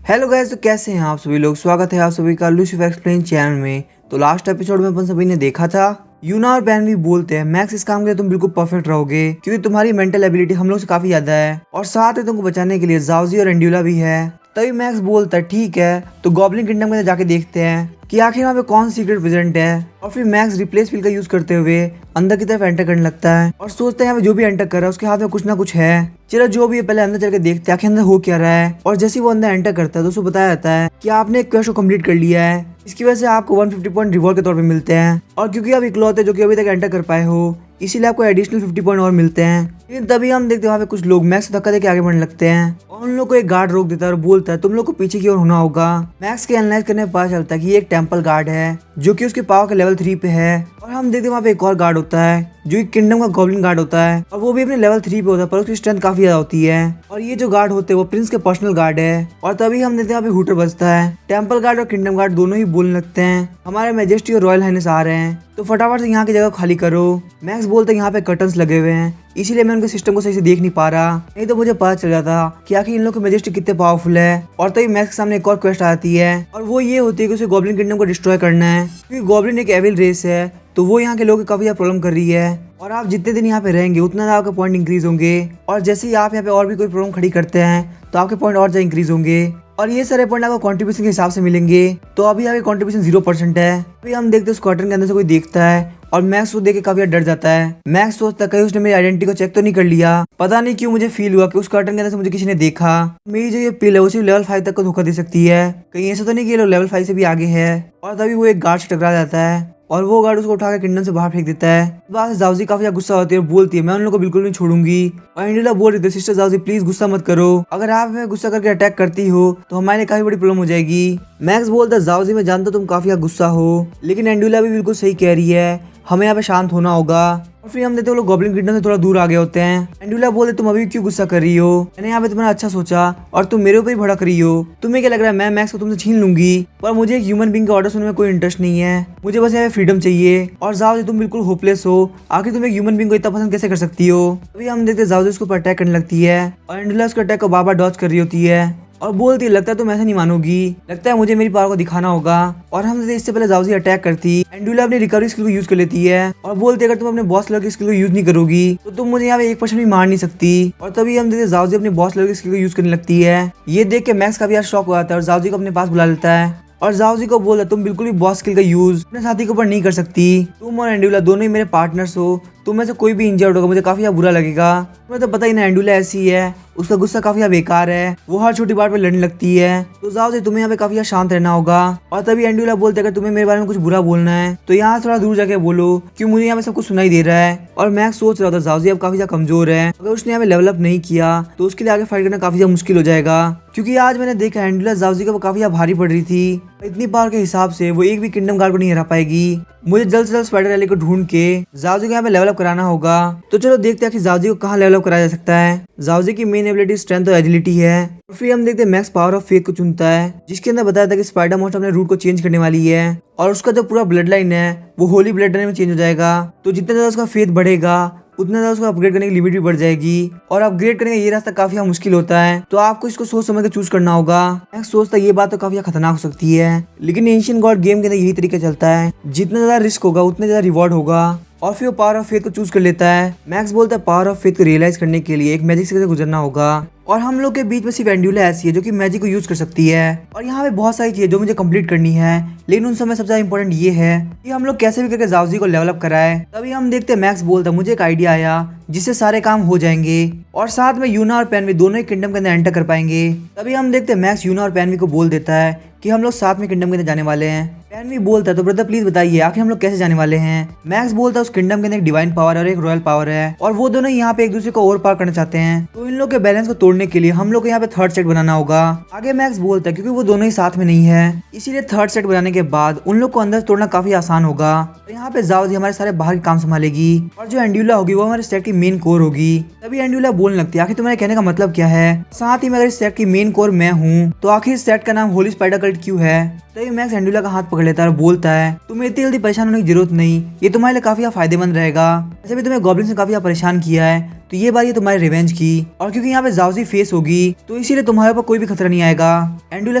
Hello guys, तो कैसे हैं आप सभी लोग। स्वागत है आप सभी का लूसिफर एक्सप्लेन चैनल में। तो लास्ट एपिसोड में अपन सभी ने देखा था यूना और बैन भी बोलते हैं मैक्स इस काम के लिए तुम बिल्कुल परफेक्ट रहोगे क्योंकि तुम्हारी मेंटल एबिलिटी हम लोग से काफी ज्यादा है और साथ में तुमको बचाने के लिए जाउजी और एंड्यूला भी है। तभी मैक्स बोलता है ठीक है तो गॉब्लिन किंगडम में जाके देखते हैं कि आखिर वहाँ पे कौन सीक्रेट प्रेजेंट है। और फिर मैक्स रिप्लेस फील का यूज करते हुए अंदर की तरफ एंटर करने लगता है और सोचता है यहाँ पे जो भी एंटर कर रहा है उसके हाथ में कुछ ना कुछ है। चलो जो भी है पहले अंदर चल के देखते हैं आखिर अंदर हो क्या रहा है। और जैसे वो अंदर एंटर करता है तो उसको बताया जाता है कि आपने एक क्वेस्ट को कंप्लीट कर लिया है, इसकी वजह से आपको 150 पॉइंट रिवॉर्ड के तौर पे मिलते हैं। और क्योंकि आप इकलौते जो कि अभी तक एंटर कर पाए हो इसीलिए आपको एडिशनल 50 पॉइंट और मिलते हैं। लेकिन तभी हम देखते हैं वहाँ पे कुछ लोग मैक्स धक्का देके आगे बढ़ने लगते हैं और उन लोग को एक गार्ड रोक देता है और बोलता है तुम लोग को पीछे की ओर होना होगा। मैक्स के एनालाइज करने में पता चलता है कि ये एक टेंपल गार्ड है जो कि उसके पावर के लेवल 3 पे है। और हम देखते हैं वहाँ पे एक और गार्ड होता है जो कि किंगडम का गॉब्लिन गार्ड होता है और वो भी अपने लेवल 3 पे होता है पर उसकी स्ट्रेंथ काफी ज्यादा होती है। और ये जो गार्ड होते हैं वो प्रिंस के पर्सनल गार्ड है। और तभी हम देखते हैं वहाँ पे हूटर बजता है। टेंपल गार्ड और किंगडम गार्ड दोनों ही बोलने लगते हैं हमारे मैजेस्टी और रॉयल हाइनेस आ रहे हैं तो फटाफट से यहाँ की जगह खाली करो। मैक्स बोलते हैं यहाँ पे कर्टन्स लगे हुए हैं इसीलिए मैं उनके सिस्टम को सही से देख नहीं पा रहा, नहीं तो मुझे पता चल जाता कि आखिर इन लोगों की मैजेस्टी कितने पावरफुल है। और तभी मैक्स के सामने एक और क्वेस्ट आती है और वो ये होती है कि उसे गॉब्लिन किंगडम को डिस्ट्रॉय करना है क्योंकि गॉब्लिन एक एविल रेस है तो वो यहाँ के लोगों की काफी ज्यादा प्रॉब्लम कर रही है। और आप जितने दिन यहाँ पे रहेंगे उतना ज्यादा आपके पॉइंट इंक्रीज होंगे और जैसे ही आप यहाँ पे और भी कोई प्रॉब्लम खड़ी करते हैं तो आपके पॉइंट और ज्यादा इंक्रीज होंगे और ये सारे पॉइंट आपको कंट्रीब्यूशन के हिसाब से मिलेंगे। तो अभी आपके कंट्रीब्यूशन 0% है। अभी हम देखते हैं स्क्वाड्रन के अंदर से कोई देखता है और मैक्स को देख के काफी डर जाता है। मैक्स सोचता है कहीं उसने मेरी आइडेंटिटी को चेक तो नहीं कर लिया। पता नहीं क्यों मुझे फील हुआ कि उस कर्टन के अंदर से मुझे किसी ने देखा। मेरी जो ये पिल है वो सिर्फ लेवल 5 तक को धोखा दे सकती है, कहीं ऐसा तो नहीं कि ये लोग लेवल 5 से भी आगे है। और तभी वो एक गार्ड से टकरा जाता है और वो गार्ड उसको उठा के किंगडम से बाहर फेंक देता है। बाद जाउजी काफी ज्यादा गुस्सा होती है और बोलती है मैं उन लोगों को बिल्कुल नहीं छोड़ूंगी। और एंड्यूला बोल रही थी सिस्टर जाउजी प्लीज गुस्सा मत करो, अगर आप हमें गुस्सा करके अटैक करती हो तो हमारे लिए काफी बड़ी प्रॉब्लम हो जाएगी। मैक्स बोलता है जाउजी मैं जानता तुम काफी ज्यादा गुस्सा हो लेकिन एंड्यूला भी बिल्कुल सही कह रही है, हमें यहाँ पे शांत होना होगा। और फिर हम देखते हैं लोग गॉब्लिन किंगडम से थोड़ा दूर आ गए होते हैं। एंड्यूला बोलते तुम अभी क्यों गुस्सा कर रही हो, मैंने यहाँ पे तुम्हारा अच्छा सोचा और तुम मेरे ऊपर ही भड़क रही हो। तुम्हें क्या लग रहा है मैं मैक्स को तुमसे छीन लूंगी, पर मुझे एक ह्यूमन बीइंग का ऑर्डर सुनने में कोई इंटरेस्ट नहीं है, मुझे बस यहाँ पे फ्रीडम चाहिए। और जाओ तुम बिल्कुल होपलेस हो, आखिर तुम एक ह्यूमन बीइंग को इतना पसंद कैसे कर सकती हो। अभी हम देखते हैं जाओ उसके ऊपर अटैक करने लगती है और एंड्यूला उसके अटैक को बार बार डॉज कर रही होती है और बोलती है लगता है तुम ऐसा नहीं मानोगी, लगता है मुझे मेरी पावर को दिखाना होगा। और हम इससे पहले जाउजी अटैक करती एंड्यूला अपनी रिकवरी स्किल को यूज कर लेती है और बोलती है अगर तुम अपने बॉस लेवल की स्किल को यूज नहीं करोगी तो तुम मुझे यहाँ पे 1% भी मार नहीं सकती। और तभी हम देखते जाउजी अपने बॉस लेवल की स्किल को यूज करने लगती है। ये देख के मैक्स काफी शॉक हो जाता है और जाउजी को अपने पास बुला लेता है और जाउजी को बोलता तुम बिल्कुल भी बॉस स्किल का यूज अपने साथी के ऊपर नहीं कर सकती, तुम और एंड्यूला दोनों ही मेरे पार्टनर्स हो, तुम में से कोई भी इंजर्ड होगा मुझे काफी बुरा लगेगा। तुम्हें तो पता ही ना एंड्यूला ऐसी है, उसका गुस्सा काफी बेकार है, वो हर छोटी बात पे लड़ने लगती है। तो जाओ तुम्हें यहाँ पे काफी शांत रहना होगा। और तभी एंड्यूला बोलते अगर तुम्हें मेरे बारे में कुछ बुरा बोलना है तो यहाँ थोड़ा दूर जाके बोलो क्यों मुझे यहाँ पे सब कुछ सुनाई दे रहा है। और मैक्स सोच रहा था जाउजी अब काफी ज्यादा कमजोर है, अगर उसने यहाँ पे लेवल अप नहीं किया तो उसके लिए आगे फाइट करना काफी ज्यादा मुश्किल हो जाएगा। क्योंकि आज मैंने देखा एंड्यूला जाउजी को काफी भारी पड़ रही थी, इतनी पावर के हिसाब से वो एक भी किंगडम गार्ड को नहीं हरा पाएगी। मुझे जल्द से जल्द स्पाइडर रैली को ढूंढ के जाउजी को यहाँ पे लेवल अप कराना होगा। तो चलो देखते हैं कि जाउजी को कहाँ लेवल अप कराया जा सकता है। जाउजी की मेन एबिलिटी स्ट्रेंथ और एजिलिटी है। और फिर हम देखते हैं मैक्स पावर ऑफ फेथ को चुनता है जिसके अंदर बताया था कि स्पाइडर मोस्ट अपने रूट को चेंज करने वाली है और उसका जो पूरा ब्लड लाइन है वो होली ब्लड लाइन में चेंज हो जाएगा। तो जितना ज्यादा उसका फेथ बढ़ेगा उतना ज्यादा उसको अपग्रेड करने की लिमिट भी बढ़ जाएगी और अपग्रेड करने का ये रास्ता काफी मुश्किल होता है, तो आपको इसको सोच समझ के चूज करना होगा। मैक्स सोचता है ये बात तो काफी खतरनाक हो सकती है लेकिन एंशिएंट गॉड गेम के अंदर यही तरीका चलता है, जितना ज्यादा रिस्क होगा उतना ज्यादा रिवॉर्ड होगा। और फिर वो पावर ऑफ फेथ को चूज कर लेता है। मैक्स बोलता है पावर ऑफ फेथ को रियलाइज करने के लिए एक मैजिक से गुजरना होगा और हम लोग के बीच में सिर्फ एंड्यूला ऐसी है जो कि मैजिक को यूज कर सकती है। और यहाँ पे बहुत सारी चीजें जो मुझे कंप्लीट करनी है लेकिन उन समय सबसे ज्यादा इंपॉर्टेंट ये है कि हम लोग कैसे भी करके जाउजी को लेवल अप कराए। तभी हम देखते हैं मैक्स बोलता है मुझे एक आइडिया आया जिससे सारे काम हो जाएंगे और साथ में यूना और पैनवी दोनों ही किंगडम के अंदर एंटर कर पाएंगे। तभी हम देखते हैं मैक्स यूना और पैनवी को बोल देता है कि हम लोग साथ में किंगडम के अंदर जाने वाले हैं। पैनवी बोलता है तो ब्रदर प्लीज बताइए आखिर हम लोग कैसे जाने वाले हैं। मैक्स बोलता है उस किंगडम के अंदर एक डिवाइन पावर और एक रॉयल पावर है और वो दोनों यहाँ पे एक दूसरे को ओवर पावर करना चाहते हैं, तो इन लोग के बैलेंस को तोड़ने के लिए हम लोग को यहाँ पे थर्ड सेट बनाना होगा। आगे मैक्स बोलता है क्योंकि वो दोनों ही साथ में नहीं है इसीलिए थर्ड सेट बनाने के बाद उन लोग को अंदर तोड़ना काफी आसान होगा। तो यहाँ पे जाओजी हमारे सारे बाहर के काम संभालेगी और जो एंड्यूला होगी वो हमारे सेट की मेन कोर होगी। तभी एंड्यूला बोलने लगती है आखिर तुम्हारे कहने का मतलब क्या है, साथ ही में अगर इस सेट की मेन कोर मैं हूँ तो आखिर इस सेट का नाम होली स्पाइडर कल्ट रिजल्ट क्यों है। तभी मैक्स एंड्यूला का हाथ पकड़ लेता है और बोलता है तुम्हें इतनी जल्दी परेशान होने की जरूरत नहीं, ये तुम्हारे लिए काफी फायदेमंद रहेगा। ऐसे भी तुम्हें गॉब्लिन से काफी परेशान किया है, तो ये बार ये तुम्हारी रिवेंज की, और क्योंकि यहाँ पे जाओजी फेस होगी तो इसीलिए तुम्हारे ऊपर कोई भी खतरा नहीं आएगा। एंड्यूला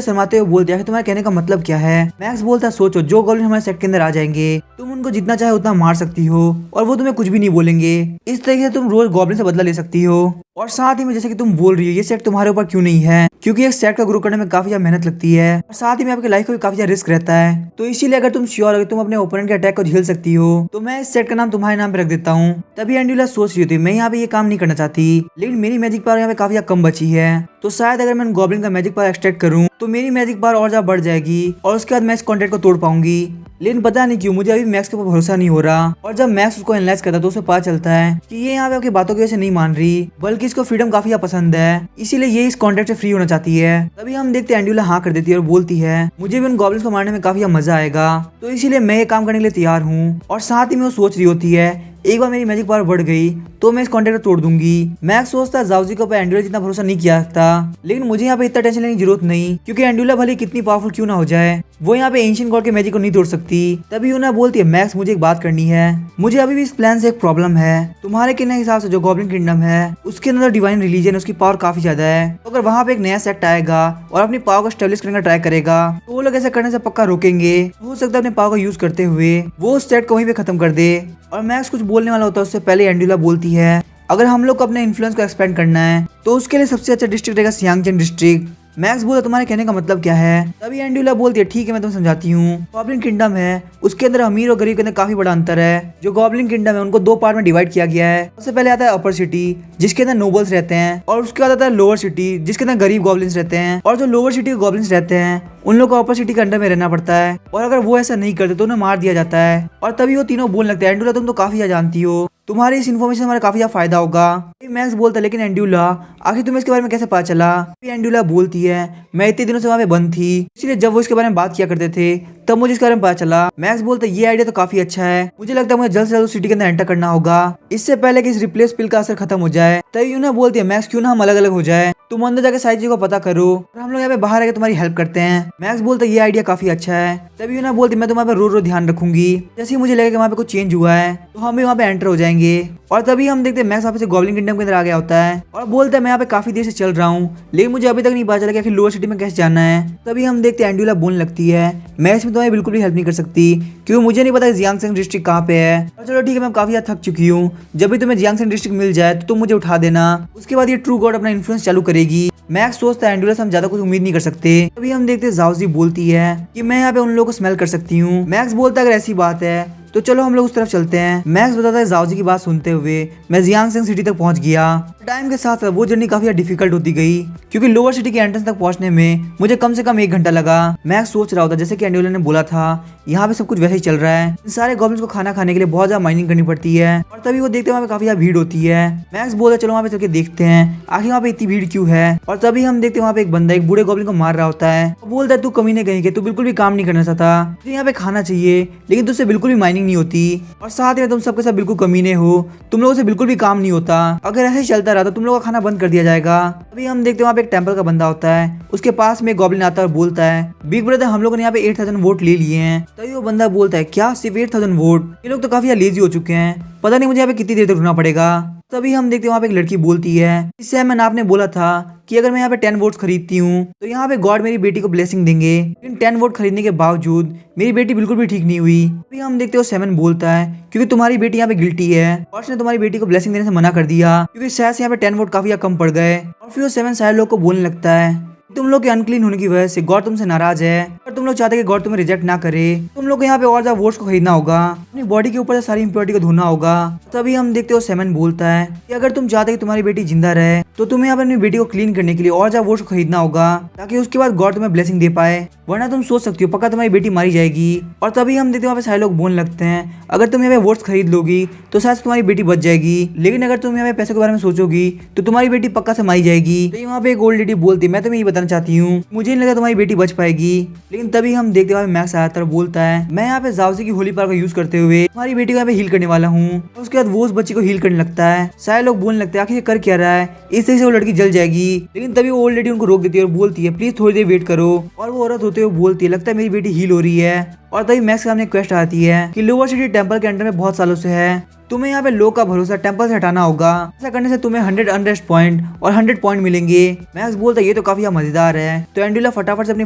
शर्माते हुए बोलते हैं तुम्हारे कहने का मतलब क्या है। मैक्स बोलता है सोचो, जो गॉब्लिन हमारे सेट के अंदर आ जाएंगे तुम उनको जितना चाहे उतना मार सकती हो और वो तुम्हें कुछ भी नहीं बोलेंगे। इस तरीके से तुम रोज गॉब्लिन से बदला ले सकती हो। और साथ ही में जैसे कि तुम बोल रही हो ये सेट तुम्हारे ऊपर क्यों नहीं है, क्योंकि एक सेट का ग्रो करने में काफी ज्यादा मेहनत लगती है और साथ ही में आपकी लाइफ का भी काफी ज्यादा रिस्क रहता है। तो इसीलिए अगर तुम श्योर हो कि तुम अपने ओपोनेंट के अटैक को झेल सकती हो तो मैं इस सेट का नाम तुम्हारे नाम पे रख देता हूँ। तभी एंड्यूला सोच रही थी मैं यहाँ पे ये काम नहीं करना चाहती, लेकिन मेरी मैजिक पावर यहाँ पे काफी कम बची है, तो शायद अगर मैं गॉब्लिन का मैजिक पावर एक्सट्रैक्ट करूँ तो मेरी मैजिक पावर और ज्यादा बढ़ जाएगी और उसके बाद मैं इस कॉन्ट्रैक्ट को तोड़ पाऊंगी। लेकिन पता नहीं क्यों मुझे अभी मैक्स के ऊपर भरोसा नहीं हो रहा, और जब मैक्स उसको एनालाइज करता है तो उसे पता चलता है कि ये यहाँ पे आपकी बातों की वजह से नहीं मान रही, बल्कि इसको फ्रीडम काफी पसंद है, इसीलिए ये इस कॉन्ट्रैक्ट से फ्री होना चाहती है। तभी हम देखते हैं एंड्यूला हाँ कर देती है और बोलती है मुझे भी उन गॉब्लिन्स को मारने में काफी मजा आएगा, तो इसीलिए मैं ये काम करने के लिए तैयार हूँ। और साथ ही में वो सोच रही होती है एक बार मेरी मैजिक पावर बढ़ गई तो मैं इस कॉन्ट्रैक्ट को तोड़ दूंगी। मैक्स सोचता है जाओजी के ऊपर एंड्यूला जितना भरोसा नहीं किया था, लेकिन मुझे यहाँ पे इतना टेंशन लेने की जरूरत नहीं, क्योंकि एंड्यूला भले कितनी पावरफुल क्यों ना हो जाए वो यहाँ पे एंशिएंट गॉड के मैजिक को नहीं तोड़ सकती। तभी उन्हें बोलती है मैक्स मुझे एक बात करनी है, मुझे अभी भी इस प्लान से एक प्रॉब्लम है। तुम्हारे कहने के हिसाब से जो गॉब्लिन किंगडम है उसके अंदर डिवाइन रिलीजन उसकी पावर काफी ज्यादा है, तो अगर वहाँ पे एक नया सेट आएगा और अपनी पावर को स्टेब्लिश करने का ट्राई करेगा तो वो लोग ऐसा करने से पक्का रोकेंगे। हो सकता है अपने पावर का यूज करते हुए वो उस सेट को वहीं पे खत्म कर दे। और मैक्स कुछ बोलने वाला होता है उससे पहले एंड्यूला बोलती है अगर हम लोग को अपने इन्फ्लुएंस को एक्सपेंड करना है तो उसके लिए सबसे अच्छा डिस्ट्रिक्ट रहेगा सियांगचेन डिस्ट्रिक्ट। मैक्स बोला तुम्हारे कहने का मतलब क्या है। तभी एंड्यूला बोलती है ठीक है मैं तुम्हें समझाती हूँ। गॉब्लिन किंगडम है उसके अंदर अमीर और गरीब के अंदर काफी बड़ा अंतर है। जो गॉब्लिन किंगडम है उनको दो पार्ट में डिवाइड किया गया है। सबसे पहले आता है अपर सिटी जिसके अंदर नोबल्स रहते हैं, और उसके बाद आता है लोअर सिटी जिसके अंदर गरीब गॉब्लिन्स रहते हैं। और जो लोअर सिटी के गॉब्लिन्स रहते हैं उन लोग को अपर सिटी के अंडर में रहना पड़ता है, और अगर वो ऐसा नहीं करते तो उन्हें मार दिया जाता है। और तभी वो तीनों बोलने लगते हैं एंड्यूला तुम तो काफी ज्यादा जानती हो, तुम्हारी इस इन्फॉर्मेशन हमारा काफी ज्यादा फायदा होगा। मैक्स बोलता है लेकिन एंड्यूला आखिर तुम्हें इसके बारे में कैसे पता चला। एंड्यूला बोलती है मैं इतने दिनों से वहाँ पे बंद थी, इसलिए जब वो इसके बारे में बात किया करते थे तब मुझे इसके बारे में पता चला। मैक्स बोलता है ये आइडिया तो काफी अच्छा है, मुझे लगता है मुझे जल्द से जल्द सिटी के अंदर एंटर करना होगा इससे पहले कि इस रिप्लेस पिल का असर खत्म हो जाए। तभी उन्हें बोलती है मैक्स क्यों ना हम अलग अलग हो जाए, तुम अंदर जाके सारी चीजों को पता करो और हम लोग यहाँ पे बाहर आके तुम्हारी हेल्प करते हैं। मैक्स बोलता है ये आइडिया काफी अच्छा है। तभी उन्हें बोलती मैं तुम्हारे पे रोज ध्यान रखूंगी, जैसे ही मुझे लगेगा कि वहाँ पे कुछ चेंज हुआ है तो हम भी वहाँ पे एंटर हो जाएंगे। और तभी हम देखते हैं मैक्स वापस से गॉब्लिन किंगडम के अंदर आ गया होता है और बोलता है मैं यहाँ पे काफी देर से चल रहा हूँ, लेकिन मुझे अभी तक नहीं पता चला कि आखिर लोअर सिटी में कैसे जाना है। तभी हम देखते हैं एंड्यूला बोलने लगती है मैं इसमें तुम्हें बिल्कुल भी हेल्प नहीं कर सकती, क्योंकि मुझे नहीं पता जियांगसेंग डिस्ट्रिक्ट कहाँ पे है। और चलो ठीक है मैं काफी ज्यादा थक चुकी हूँ, जब भी तुम्हें जियांगसेंग डिस्ट्रिक्ट मिल जाए तो तुम मुझे उठा देना, उसके बाद ये ट्रू गॉड अपना इन्फ्लुएंस चालू करेगी। मैक्स सोचता है एंड्यूला से हम ज्यादा कुछ उम्मीद नहीं कर सकते। तभी हम देखते हैं जाओजी बोलती है कि मैं यहाँ पे उन लोगों को स्मेल कर सकती हूँ। मैक्स बोलता है अगर ऐसी बात है तो चलो हम लोग उस तरफ चलते हैं। मैक्स बताता है जाओजी की बात सुनते हुए मैं जियांगसेंग सिटी तक पहुंच गया। टाइम के साथ वो जर्नी काफी डिफिकल्ट होती गई, क्योंकि लोअर सिटी के एंट्रेंस तक पहुंचने में मुझे कम से कम 1 घंटा लगा। मैक्स सोच रहा होता जैसे कि एंड्यूला ने बोला था यहाँ पे सब कुछ वैसे ही चल रहा है, इन सारे गॉब्लिन्स को खाना खाने के लिए बहुत ज्यादा माइनिंग करनी पड़ती है। और तभी वो देखते वहाँ पे काफी ज्यादा भीड़ होती है। मैक्स बोलता चलो वहाँ पे चल के देखते हैं आखिर वहाँ पे इतनी भीड़ क्यों है। और तभी हम देखते वहाँ पे एक बंदा एक बूढ़े गॉब्लिन को मार रहा होता है। बोलता है तू कमीने कहीं के, तू बिल्कुल भी काम नहीं करना चाहता, तुझे यहाँ पे खाना चाहिए लेकिन तुझसे बिल्कुल भी माइनिंग नहीं होती, और साथ में तुम सबके सब बिल्कुल कमीने हो, तुम लोगों से बिल्कुल भी काम नहीं होता, अगर ऐसे ही चलता रहा तो तुम लोगों का खाना बंद कर दिया जाएगा। अभी हम देखते हैं वहाँ पे एक टेंपल का बंदा होता है, उसके पास में एक गॉब्लिन आता है और बोलता है बिग ब्रदर हम लोगों ने यहाँ पे 8000 वोट ले लिए हैं। तभी वो बंदा बोलता है क्या सिर्फ 8000 वोट, ये लोग तो काफी लेजी हो चुके हैं, पता नहीं मुझे यहाँ पे कितनी देर तक रुकना पड़ेगा। तभी हम देखते हैं वहाँ पे एक लड़की बोलती है इससे मैंने आपने बोला था कि अगर मैं यहाँ पे 10 वोट्स खरीदती हूँ तो यहाँ पे गॉड मेरी बेटी को ब्लेसिंग देंगे, लेकिन 10 वोट खरीदने के बावजूद मेरी बेटी बिल्कुल भी ठीक नहीं हुई। अभी हम देखते हो 7 बोलता है क्योंकि तुम्हारी बेटी यहाँ पे गिल्टी है और उसने तुम्हारी बेटी को ब्लेसिंग देने से मना कर दिया, क्योंकि शायद से यहाँ पे 10 वोट काफी कम पड़ गए। और फिर वो 7 सारे लोग को बोलने लगता है तुम लोग के अनक्लीन होने की वजह से गॉड तुमसे नाराज है और तुम लोग चाहते हैं कि गॉड तुम्हें रिजेक्ट ना करे। तुम लोग को यहाँ पे और ज्यादा वोट्स को खरीदना होगा, अपनी बॉडी के ऊपर से सारी इंप्योरिटी को धोना होगा। तभी हम देखते हो 7 बोलता है कि अगर तुम चाहते कि तुम्हारी बेटी जिंदा रहे तो तुम्हें यहाँ पे अपनी बेटी को क्लीन करने के लिए और ज्यादा वोट्स को खरीदना होगा, ताकि उसके बाद गॉड तुम्हें ब्लेसिंग दे पाए, वरना तुम सोच सकती हो पक्का तुम्हारी बेटी मारी जाएगी। और तभी हम देखते हैं वहाँ पे सारे लोग बोलने लगते हैं अगर तुम यहाँ पे वोट्स खरीद लोगी तो शायद तुम्हारी बेटी बच जाएगी, लेकिन अगर तुम यहाँ पे पैसों के बारे में सोचोगी तो तुम्हारी बेटी पक्का से मारी जाएगी। तो वहाँ पे एक ओल्ड लेडी बोलती, मैं तुम्हें ये बताना चाहती हूँ, मुझे नहीं लगा तुम्हारी बेटी बच पाएगी। लेकिन तभी हम देखते हैं मैक्स आता है, बोलता है मैं यहाँ पे जाओजी की होली पावर का यूज करते हुए तुम्हारी बेटी को यहाँ पे हील करने वाला हूँ। उसके बाद वो उस बच्ची को हील करने लगता है। सारे लोग बोलने लगते हैं आखिर कर क्या रहा है, इस तरह से वो लड़की जल जाएगी। लेकिन तभी ओल्ड लेडी उनको रोक देती है और बोलती है प्लीज थोड़ी देर वेट करो। और वो औरत होते हुए बोलती है लगता है मेरी बेटी हील हो रही है। और तभी मैक्स के सामने क्वेस्ट आती है कि लोअर सिटी टेंपल के अंडर में बहुत सालों से है, तुम्हें यहाँ पे लोग का भरोसा टेंपल से हटाना होगा। ऐसा करने से तुम्हें 100 अनरेस्ट पॉइंट और 100 पॉइंट मिलेंगे। मैक्स बोलता है ये तो काफी मजेदार है। तो एंडुला फटाफट से अपनी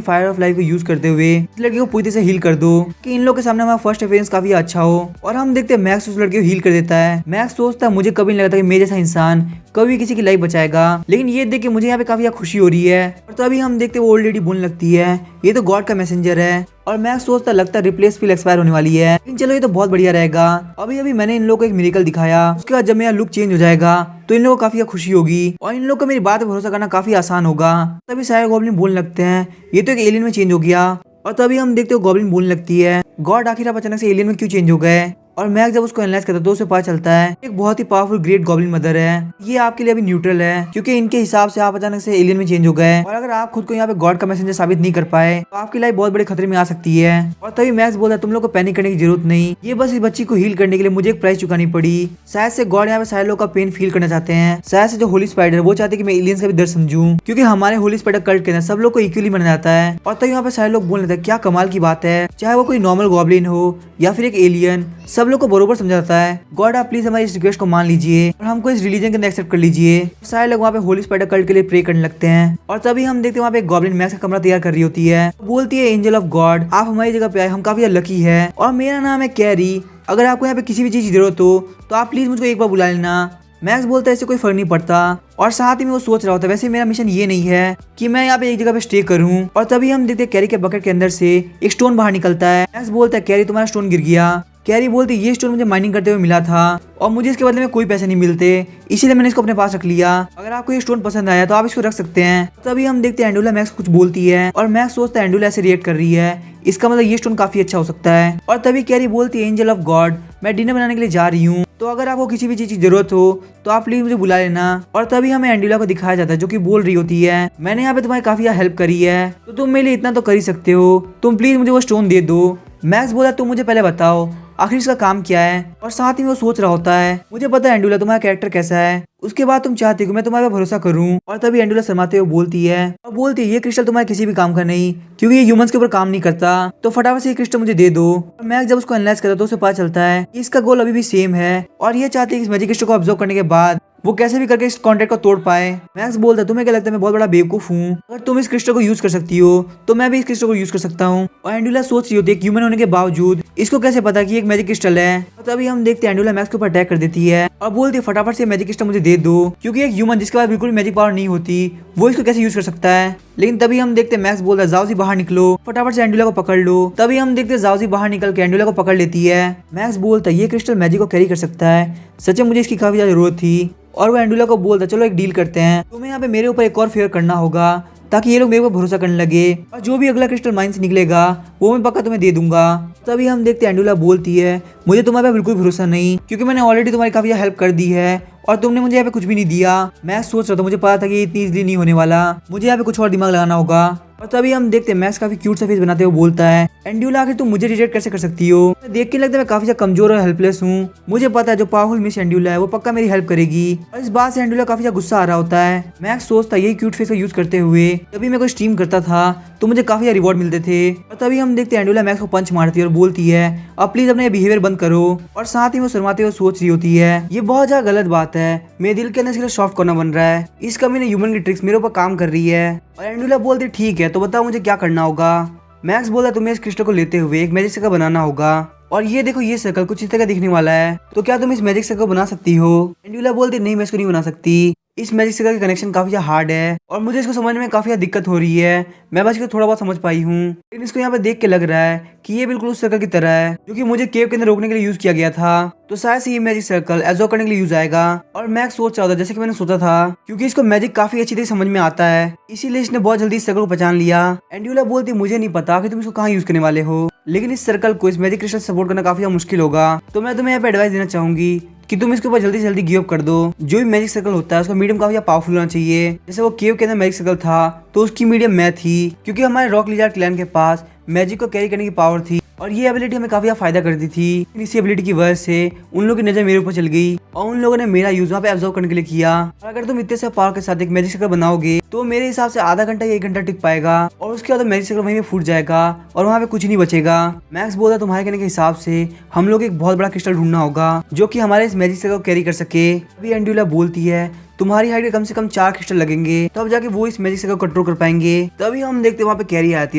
फायर ऑफ लाइफ को यूज करते हुए इस लड़की को पूरी तरह से हील कर दो कि इन लोग के सामने हमारा फर्स्ट अपेयरेंस काफी अच्छा हो। और हम देखते हैं मैक्स उस लड़की को हील कर देता है। मैक्स सोचता है मुझे कभी नहीं लगता कि मेरे जैसा इंसान कभी किसी की लाइफ बचाएगा, लेकिन ये देख के मुझे यहाँ पे काफी खुशी हो रही है। और तभी हम देखते हैं वो ओल्ड लेडी बोलने लगती है ये तो गॉड का मैसेंजर है। और मैक्स सोचता लगता है रिप्लेस फील एक्सपायर होने वाली है, लेकिन चलो ये तो बहुत बढ़िया रहेगा। अभी अभी मैंने इन लोगों को एक मिरेकल दिखाया, उसके बाद जब मेरा लुक चेंज हो जाएगा तो इन लोगों को काफी खुशी होगी और इन लोगों को मेरी बात पर भरोसा करना काफी आसान होगा। तभी सारे गॉब्लिन बोलने लगते हैं ये तो एक एलियन में चेंज हो गया। और तभी हम देखते हो गॉब्लिन बोलने लगती है गॉड आखिर आप अचानक से एलियन में क्यों चेंज हो गए। और मैक्स जब उसको एनालाइज करता है तो उसे पता चलता है एक बहुत ही पावरफुल ग्रेट गॉब्लिन मदर है, ये आपके लिए अभी न्यूट्रल है क्योंकि इनके हिसाब से आप अचानक से एलियन में चेंज हो गए। और अगर आप खुद को यहाँ पे गॉड का मैसेंजर साबित नहीं कर पाए तो आपकी लाइफ बहुत बड़े खतरे में आ सकती है। और तभी मैक्स बोलता है तुम लोग को पैनिक करने की जरूरत नहीं, ये बस इस बच्ची को हील करने के लिए मुझे एक प्राइस चुकानी पड़ी। शायद से गॉड यहाँ पे सारे लोग का पेन फील करना चाहते हैं। शायद से जो होली स्पाइडर वो चाहते कि मैं एलियंस का भी दर्द समझूं, क्योंकि हमारे होली स्पाइडर कल्ट के अंदर सब लोग को इक्वली माना जाता है। और तभी यहाँ पे सारे लोग बोलने लगते हैं क्या कमाल की बात है, चाहे वो कोई नॉर्मल गॉब्लिन हो या फिर एक एलियन, सब लोग को बरोबर समझा जाता है। गॉड आप प्लीज हमारी इस रिक्वेस्ट को मान लीजिए और हमको इस रिलीजन के अंदर एक्सेप्ट कर लीजिए। सारे लोग वहाँ पे होली स्पाइडर कल्ट के लिए प्रे करने लगते हैं। और तभी हम देखते हैं वहाँ पे गॉब्लिन मैक्स का कमरा तैयार कर रही होती है। बोलती है एंजल ऑफ गॉड आप हमारी जगह पे आए, हम काफी लकी है और मेरा नाम है कैरी, अगर आपको यहाँ पे किसी भी चीज की जरूरत हो तो आप प्लीज मुझको एक बार बुला लेना। मैक्स बोलता है इससे कोई फर्क नहीं पड़ता और साथ ही में वो सोच रहा होता है वैसे मेरा मिशन ये नहीं है कि मैं यहाँ पे एक जगह पे स्टे करूँ। और तभी हम देखते हैं कैरी के बकेट के अंदर से एक स्टोन बाहर निकलता है। मैक्स बोलता है कैरी तुम्हारा स्टोन गिर गया। कैरी बोलती ये स्टोन मुझे माइनिंग करते हुए मिला था और मुझे इसके बदले में कोई पैसे नहीं मिलते, इसीलिए मैंने इसको अपने पास रख लिया, अगर आपको ये स्टोन पसंद आया तो आप इसको रख सकते हैं। तभी हम देखते हैं एंडुला मैक्स कुछ बोलती है और मैक्स सोचता है एंडुला ऐसे रिएक्ट कर रही है, इसका मतलब ये स्टोन काफी अच्छा हो सकता है। और तभी कैरी बोलती है एंजल ऑफ गॉड मैं डिनर बनाने के लिए जा रही हूँ, तो अगर आपको किसी भी चीज की जरूरत हो तो आप प्लीज मुझे बुला लेना। और तभी हमें एंडुला को दिखाया जाता है जो कि बोल रही होती है मैंने यहाँ पे तुम्हारी काफी हेल्प करी है तो तुम मेरे लिए इतना तो कर ही सकते हो, तुम प्लीज मुझे वो स्टोन दे दो। मैक्स बोला तुम मुझे पहले बताओ आखिर इसका काम क्या है। और साथ ही वो सोच रहा होता है मुझे पता है एंडुला तुम्हारा कैरेक्टर कैसा है, उसके बाद तुम चाहती हो मैं तुम्हारे पर भरोसा करूं। और तभी एंडुला शर्माते हुए बोलती है ये क्रिस्टल तुम्हारे किसी भी काम का नहीं क्योंकि ये ह्यूमंस के ऊपर काम नहीं करता, तो फटाफट से ये क्रिस्टल मुझे दे दो। और मैक्स जब उसको एनालाइज करता है तो उसे पता चलता है कि इसका गोल अभी भी सेम है और ये चाहती है इस मैजिक क्रिस्टल को ऑब्जर्व करने के बाद वो कैसे भी करके इस कॉन्ट्रैक्ट को तोड़ पाए। मैक्स बोलता है तुम्हें क्या लगता है मैं बहुत बड़ा बेवकूफ हूँ, अगर तुम इस क्रिस्टल को यूज कर सकती हो तो मैं भी इस क्रिस्टल को यूज कर सकता हूँ। और एंडुला सोच रही होती है ह्यूमन होने के बावजूद इसको कैसे पता कि एक मैजिक क्रिस्टल है। और तभी हम देखते हैं एंडुला मैक्स के ऊपर अटैक कर देती है और बोलती है फटाफट से मैजिक क्रिस्टल मुझे दे दो, क्योंकि एक ह्यूमन जिसके पास बिल्कुल मैजिक पावर नहीं होती वो इसको कैसे यूज कर सकता है। लेकिन तभी हम देखते हैं मैक्स बोलता है जाओजी बाहर निकलो, फटाफट से एंडुला को पकड़ लो। तभी हम देखते हैं जाओजी बाहर निकल के एंडुला को पकड़ लेती है। मैक्स बोलता है ये क्रिस्टल मैजिक को कैरी कर सकता है, सच में मुझे इसकी काफी ज्यादा जरूरत थी। और वो एंडुला को बोलता चलो एक डील करते हैं, तुम्हें यहाँ पे मेरे ऊपर एक और फेवर करना होगा ताकि ये लोग मेरे ऊपर भरोसा करने लगे और जो भी अगला क्रिस्टल माइन से निकलेगा वो मैं पक्का तुम्हें दे दूंगा। तभी हम देखते हैं एंडुला बोलती है मुझे तुम्हारे पे बिल्कुल भरोसा नहीं क्योंकि मैंने ऑलरेडी तुम्हारी काफी हेल्प कर दी है और तुमने मुझे यहाँ पे कुछ भी नहीं दिया। मैं सोच रहा था मुझे पता था कि इतनी इजीली नहीं होने वाला, मुझे यहाँ पे कुछ और दिमाग लगाना होगा। और तभी हम देखते हैं मैक्स काफी क्यूट सा फेस बनाते हुए बोलता है एंडुला आखिर तुम मुझे रिजेक्ट कैसे कर सकती हो, मैं देख के लगता है मैं काफी ज्यादा कमजोर और हेल्पलेस हूँ, मुझे पता है जो पावरफुल मिस एंडुला है वो पक्का मेरी हेल्प करेगी। और इस बात से एंडुला काफी ज्यादा गुस्सा आ रहा होता है। मैक्स सोचता है यही क्यूट फेस का यूज करते हुए जब मैं कोई स्ट्रीम करता था तो मुझे काफी ज्यादा रिवॉर्ड मिलते थे। और तभी हम देखते हैं एंडुला मैक्स को पंच मारती है और बोलती है अब प्लीज अपने बिहेवियर बंद करो। और साथ ही वो शर्माते हुए सोच रही होती है ये बहुत ज्यादा गलत बात है, मेरे दिल के अंदर इसके लिए सॉफ्ट कॉर्नर बन रहा है, इस कमीने ह्यूमन की ट्रिक्स मेरे ऊपर काम कर रही है। और एंडुला बोलती ठीक है तो बताओ मुझे क्या करना होगा। मैक्स बोला तुम्हें इस क्रिस्टल को लेते हुए एक मैजिक सर्कल बनाना होगा और ये देखो ये सर्कल कुछ इस तरह दिखने वाला है, तो क्या तुम इस मैजिक सर्कल को बना सकती हो। एंडुला बोलती नहीं मैं इसको नहीं बना सकती, इस मैजिक सर्कल का कनेक्शन काफी हार्ड है और मुझे इसको समझने में काफी दिक्कत हो रही है। मैं बस इसको थोड़ा बहुत समझ पाई हूँ, लेकिन इसको यहाँ पे देख के लग रहा है कि ये बिल्कुल उस सर्कल की तरह है जो कि मुझे केव के अंदर रोकने के लिए यूज किया गया था। तो शायद से ये मैजिक सर्कल एब्जॉर्ब करने के लिए यूज आएगा। और मैक्स सोच रहा था जैसे कि मैंने सोचा था, क्योंकि इसको मैजिक काफी अच्छी तरह समझ में आता है, इसीलिए इसने बहुत जल्दी इस सर्कल को पहचान लिया। एंड्यूला बोलती मुझे नहीं पता कि तुम इसको कहाँ यूज करने वाले हो, लेकिन इस सर्कल को इस मैजिक क्रिस्टल सपोर्ट करना काफी मुश्किल होगा। तो मैं तुम्हें यहाँ पे एडवाइस देना चाहूंगी कि तुम इसके ऊपर जल्दी से जल्दी गिव अप कर दो। जो भी मैजिक सर्कल होता है उसका मीडियम काफी पावरफुल होना चाहिए। जैसे वो केव के अंदर मैजिक सर्कल था तो उसकी मीडियम मैं थी, क्योंकि हमारे रॉक लिजार्ड क्लैन के पास मैजिक को कैरी करने की पावर थी और ये एबिलिटी हमें काफी फायदा करती थी। इसी एबिलिटी की वजह से उन लोगों की नजर मेरे ऊपर चल गई और उन लोगों ने मेरा यूज वहाँ पे एब्जॉर्ब करने के लिए किया। और अगर तुम इतने से पावर के साथ एक मैजिक सर्कल बनाओगे तो मेरे हिसाब से आधा घंटा या 1 घंटा टिक पाएगा और उसके बाद मैजिक सर्कल वहीं पे फूट जाएगा और वहाँ पे कुछ नहीं बचेगा। मैक्स बोला तुम्हारे कहने के हिसाब से हम लोग एक बहुत बड़ा क्रिस्टल ढूंढना होगा जो कि हमारे इस मैजिक सर्कल को कैरी कर सके। अभी एंड्यूला बोलती है तुम्हारी हाइट के कम से कम 4 क्रिस्टल लगेंगे, तब जाके वो इस मैजिक सर्कल को कंट्रोल कर पाएंगे। तभी हम देखते वहाँ पे कैरी आती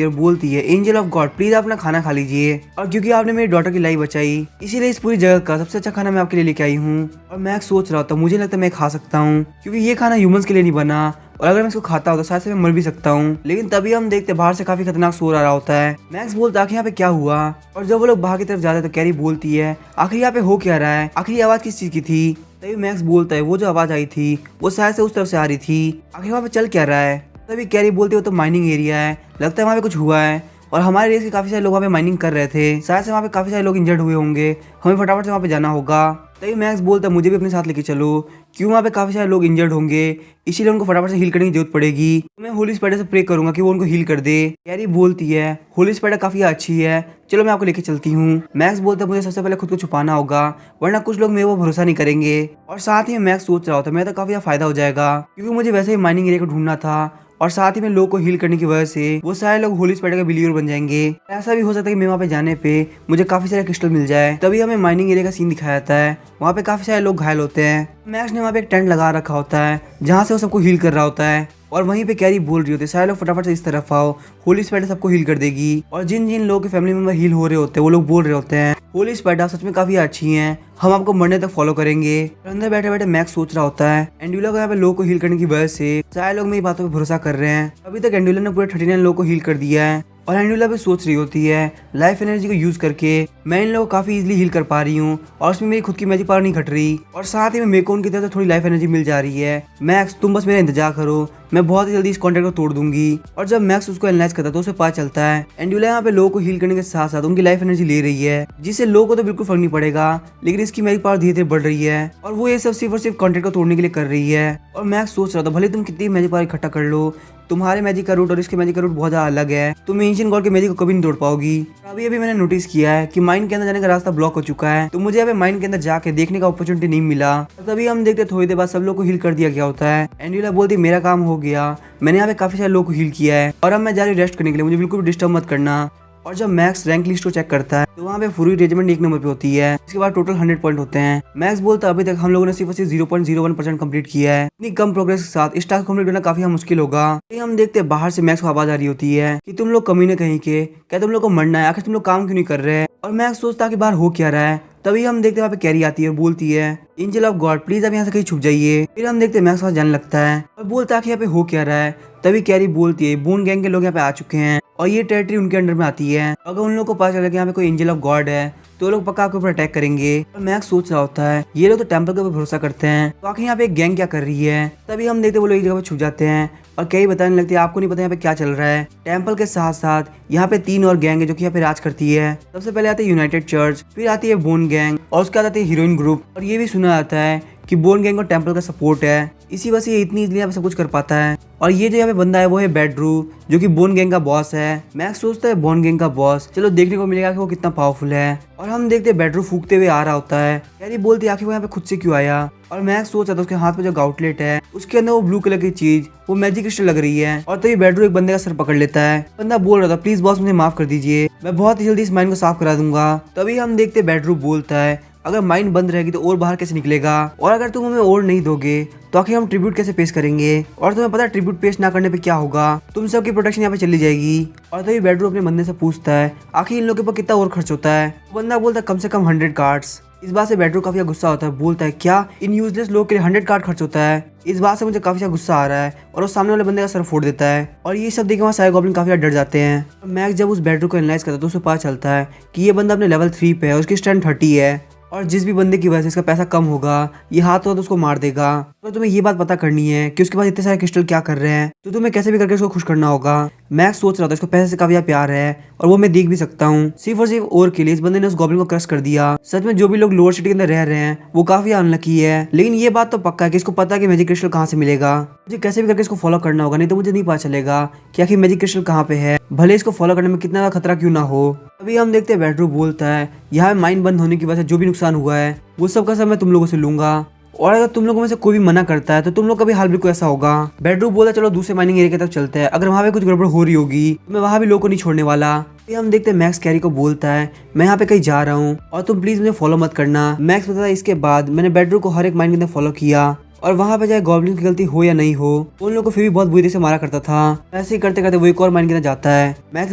है और बोलती है एंजल ऑफ गॉड प्लीज आप अपना खाना खा लीजिए, और क्योंकि आपने मेरी डॉटर की लाइफ बचाई इसीलिए इस पूरी जगह का सबसे अच्छा खाना मैं आपके लिए लेके आई हूँ। और मैं सोच रहा था मुझे लगता है मैं खा सकता हूँ, क्योंकि ये खाना ह्यूमंस के लिए नहीं बना और अगर मैं इसको खाता हूँ तो शायद से मैं मर भी सकता हूँ। लेकिन तभी हम देखते बाहर से काफी खतरनाक शोर आ रहा होता है। मैक्स बोलता है यहाँ पे क्या हुआ, और जब वो लोग बाहर की तरफ जाते हैं तो कैरी बोलती है आखिर यहाँ पे हो क्या रहा है, आखिर आवाज किस चीज की थी। तभी मैक्स बोलता है वो जो आवाज आई थी वो शायद से उस तरफ से आ रही थी, आखिर वहाँ पे चल क्या रहा है। तभी कैरी बोलती है वो तो माइनिंग एरिया है, लगता है वहाँ पे कुछ हुआ है और हमारे रेस के काफी सारे लोग वहाँ पे माइनिंग कर रहे थे, शायद से वहाँ पे काफी सारे लोग इंजर्ड हुए होंगे, हमें फटाफट से वहाँ पे जाना होगा। तभी मैक्स बोलता है मुझे भी अपने साथ लेके चलो, क्यों वहाँ पे काफी सारे लोग इंजर्ड होंगे इसीलिए उनको फटाफट से हील करने की जरूरत पड़ेगी। तो मैं होली स्पाइडर से प्रे करूंगा कि वो उनको हील कर दे। कैरी बोलती है होली स्पाइडर काफी अच्छी है, चलो मैं आपको लेके चलती हूँ। मैक्स बोलता है मुझे सबसे पहले खुद को छुपाना होगा वरना कुछ लोग मेरे को भरोसा नहीं करेंगे। और साथ ही मैक्स सोच रहा होता मेरा तो काफी फायदा हो जाएगा, क्योंकि मुझे वैसे ही माइनिंग एरिया को ढूंढना था और साथ ही में लोग को हील करने की वजह से वो सारे लोग होली स्पाइडर के बिलीवर बन जाएंगे। ऐसा भी हो सकता है कि मैं वहाँ पे जाने पे मुझे काफी सारे क्रिस्टल मिल जाए। तभी हमें माइनिंग एरिया का सीन दिखाया जाता है, वहाँ पे काफी सारे लोग घायल होते हैं। मैक्स ने वहाँ पे एक टेंट लगा रखा होता है जहाँ से वो सबको हील कर रहा होता है और वहीं पे कैरी बोल रही होती है सारे लोग फटाफट से इस तरफ आओ, होली स्पाइडर सबको हील कर देगी। और जिन जिन लोगों के फैमिली मेंबर हील हो रहे होते हैं वो लोग बोल रहे होते हैं होली स्पाइडर सच में काफी अच्छी हैं, हम आपको मरने तक फॉलो करेंगे। अंदर बैठे बैठे मैक्स सोच रहा होता है एंड्यूला को यहाँ पे लोगों को हील करने की वजह से सारे लोग मेरी बातों पे भरोसा कर रहे हैं। अभी तक एंड्यूला ने पूरे 39 लोगों को हील कर दिया है और एंड्यूला भी सोच रही होती है लाइफ एनर्जी को यूज करके मैं इन लोगों को काफी इजीली हील कर पा रही हूँ और उसमें मेरी खुद की मैजिक पावर नहीं घट रही और साथ ही में मेरे को उनकी तरफ से थोड़ी लाइफ एनर्जी मिल जा रही है। मैक्स तुम बस मेरा इंतजार करो, मैं बहुत ही जल्दी इस कॉन्ट्रैक्ट को तोड़ दूंगी। और जब मैक्स उसको एनालाइज करता है तो उसे पता चलता है एंड्यूला यहाँ पे लोगों को हील करने के साथ साथ उनकी लाइफ एनर्जी ले रही है, जिससे लोगों को तो बिल्कुल फर्क नहीं पड़ेगा, लेकिन इसकी मैजिक पावर धीरे धीरे बढ़ रही है और वो ये सब सिर्फ और सिर्फ कॉन्ट्रैक्ट को तोड़ने के लिए कर रही है। और मैक्स सोच रहा था भले तुम कितनी मैजिक पावर इकट्ठा कर लो, तुम्हारे मैजिक का रूट और इसके मैजिक का रूट बहुत ज्यादा अलग है, तुम एंशिएंट गॉड के मैजिक को कभी नहीं तोड़ पाओगी। अभी अभी मैंने नोटिस किया है कि माइन के अंदर जाने का रास्ता ब्लॉक हो चुका है, तो मुझे अभी माइन के अंदर जाके देखने का अपॉर्चुनिटी नहीं मिला। तभी हम देखते थोड़ी देर बाद सब लोग को हील कर दिया गया होता है। एंड्यूला बोलती मेरा काम हो गया, मैंने यहाँ पे काफी सारे लोग को हील किया है और अब मैं जा रही रेस्ट करने के लिए, मुझे बिल्कुल भी डिस्टर्ब मत करना। और जब मैक्स रैंक लिस्ट को चेक करता है तो वहाँ पे फुरी रेजिमेंट 1 नंबर पे होती है, इसके बाद टोटल 100 पॉइंट होते हैं। मैक्स बोलता है अभी तक हम लोगों ने सिर्फ 0.01% कंप्लीट किया है, इतनी कम प्रोग्रेस के साथ इस टास्क कंप्लीट करना काफी मुश्किल होगा। हम देखते हैं बाहर से मैक्स को आवाज आ रही होती है कि तुम लोग कमीने कहीं के, क्या तुम लोग को मरना है, आखिर तुम लोग काम क्यों नहीं कर रहे। और मैक्स सोचता कि बाहर हो क्या रहा है। तभी हम देखते हैं वहाँ पे कैरी आती है और बोलती है एंजल ऑफ गॉड प्लीज आप यहाँ से कहीं छुप जाइए। फिर हम देखते हैं मैक्स वहाँ जाने लगता है और बोलता है कि यहाँ पे हो क्या रहा है। तभी कैरी बोलती है बोन गैंग के लोग यहाँ पे आ चुके हैं और ये टेरिटरी उनके अंडर में आती है, अगर उन लोगों को पता चला कि यहाँ पे कोई एंजल ऑफ गॉड है तो लोग पक्का आपके ऊपर अटैक करेंगे। और मैक्स सोच रहा होता है ये लोग तो टेंपल के ऊपर भरोसा करते हैं, तो आखिर यहाँ पे एक गैंग क्या कर रही है। तभी हम देखते वो लोग एक जगह पे छुप जाते हैं और कई बताने लगते हैं आपको नहीं पता यहाँ पे क्या चल रहा है। टेंपल के साथ साथ यहाँ पे 3 और गैंग है जो कि यहाँ पे राज करती है। सबसे पहले आती है यूनाइटेड चर्च, फिर आती है बोन गैंग और उसके बाद आती है हीरोइन ग्रुप। और ये भी सुना जाता है कि बोन गैंग को टेंपल का सपोर्ट है, इसी वजह से ये इतनी इजीली यहाँ पे सब कुछ कर पाता है। और ये जो यहाँ पे बंदा है वो है बेडरू, जो कि बोन गैंग का बॉस है। मैक्स सोचता है बोन गैंग का बॉस, चलो देखने को मिलेगा कि वो कितना पावरफुल है। और हम देखते हैं बेडरू फूकते हुए आ रहा होता है। कैरी बोलती है आखिर वो यहाँ पे खुद से क्यों आया। और मैक्स सोच रहा था उसके हाथ में जो गाउटलेट है उसके अंदर वो ब्लू कलर की चीज वो मैजिक क्रिस्टल लग रही है। और तभी बेडरू एक बंदे का सर पकड़ लेता है। बंदा बोल रहा था प्लीज बॉस मुझे माफ कर दीजिए, मैं बहुत ही जल्दी इस माइन को साफ करा दूंगा। तभी हम देखते बेडरू बोलता है अगर माइन बंद रहेगी तो और बाहर कैसे निकलेगा, और अगर तुम हमें और नहीं दोगे तो आखिर हम ट्रिब्यूट कैसे पेश करेंगे। और तुम्हें पता है ट्रिब्यूट पेश ना करने पे क्या होगा, तुम सबकी प्रोटेक्शन यहाँ पे चली जाएगी। और तभी बेडरू अपने बंदे से पूछता है आखिर इन लोगों के पास कितना और खर्च होता है। बंदा बोलता है कम से कम 100 कार्ड्स। इस बात से बेडरू काफी गुस्सा होता है, बोलता है क्या इन यूजलेस लोग के लिए 100 कार्ड खर्च होता है। इस बात से मुझे काफी ज्यादा गुस्सा आ रहा है और वो सामने वाले बंदे का सर फोड़ देता है और ये सब देख वहाँ सारे गॉब्लिन काफी ज्यादा डर जाते हैं। मैक्स जब उस बेडरू को एनालाइज करता है तो उसे पता चलता है कि ये बंदा अपने लेवल 3 पे है, उसकी स्ट्रेंथ 30 है और जिस भी बंदे की वजह से इसका पैसा कम होगा ये हाथों हाथ उसको मार देगा। तो तुम्हें ये बात पता करनी है कि उसके पास इतने सारे क्रिस्टल क्या कर रहे हैं, तो तुम्हें कैसे भी करके उसको खुश करना होगा। मैक्स सोच रहा था इसको पैसे से काफी प्यार है और वो मैं देख भी सकता हूँ। सिर्फ और सिर्फ और के लिए इस बंदे ने उस गॉब्लिन को क्रश कर दिया। सच में जो भी लोग लोअर सिटी के अंदर रह रहे हैं वो काफी अनलकी है, लेकिन ये बात तो पक्का है कि इसको पता है कि मैजिक क्रिस्टल कहाँ से मिलेगा। मुझे कैसे भी करके इसको फॉलो करना होगा, नहीं तो मुझे नहीं पता चलेगा कि आखिर मैजिक क्रिस्टल कहाँ पे है, भले इसको फॉलो करने में कितना ज्यादा खतरा क्यों ना हो। अभी हम देखते हैं बेडरू बोलता है यहाँ माइन बंद होने की वजह से जो भी नुकसान हुआ है वो सब का सब मैं तुम लोगों से लूंगा और अगर तुम लोगों में से कोई भी मना करता है तो तुम लोग का भी हाल बिल्कुल ऐसा होगा। बेडरू बोला चलो दूसरे माइनिंग एरिया की तरफ चलते हैं, अगर वहाँ पे कुछ गड़बड़ हो रही होगी तो मैं वहाँ भी लोगों को नहीं छोड़ने वाला। फिर हम देखते हैं मैक्स कैरी को बोलता है मैं यहाँ पे कहीं जा रहा हूँ और तुम प्लीज मुझे फॉलो मत करना। मैक्स बताता है इसके बाद मैंने बेडरू को हर एक माइन के अंदर फॉलो किया और वहाँ पे चाहे गॉब्लिन की गलती हो या नहीं हो उन लोगों को फिर भी बहुत बुरी तरह से मारा करता था। ऐसे ही करते करते वो एक और माइन के अंदर जाता है। मैक्स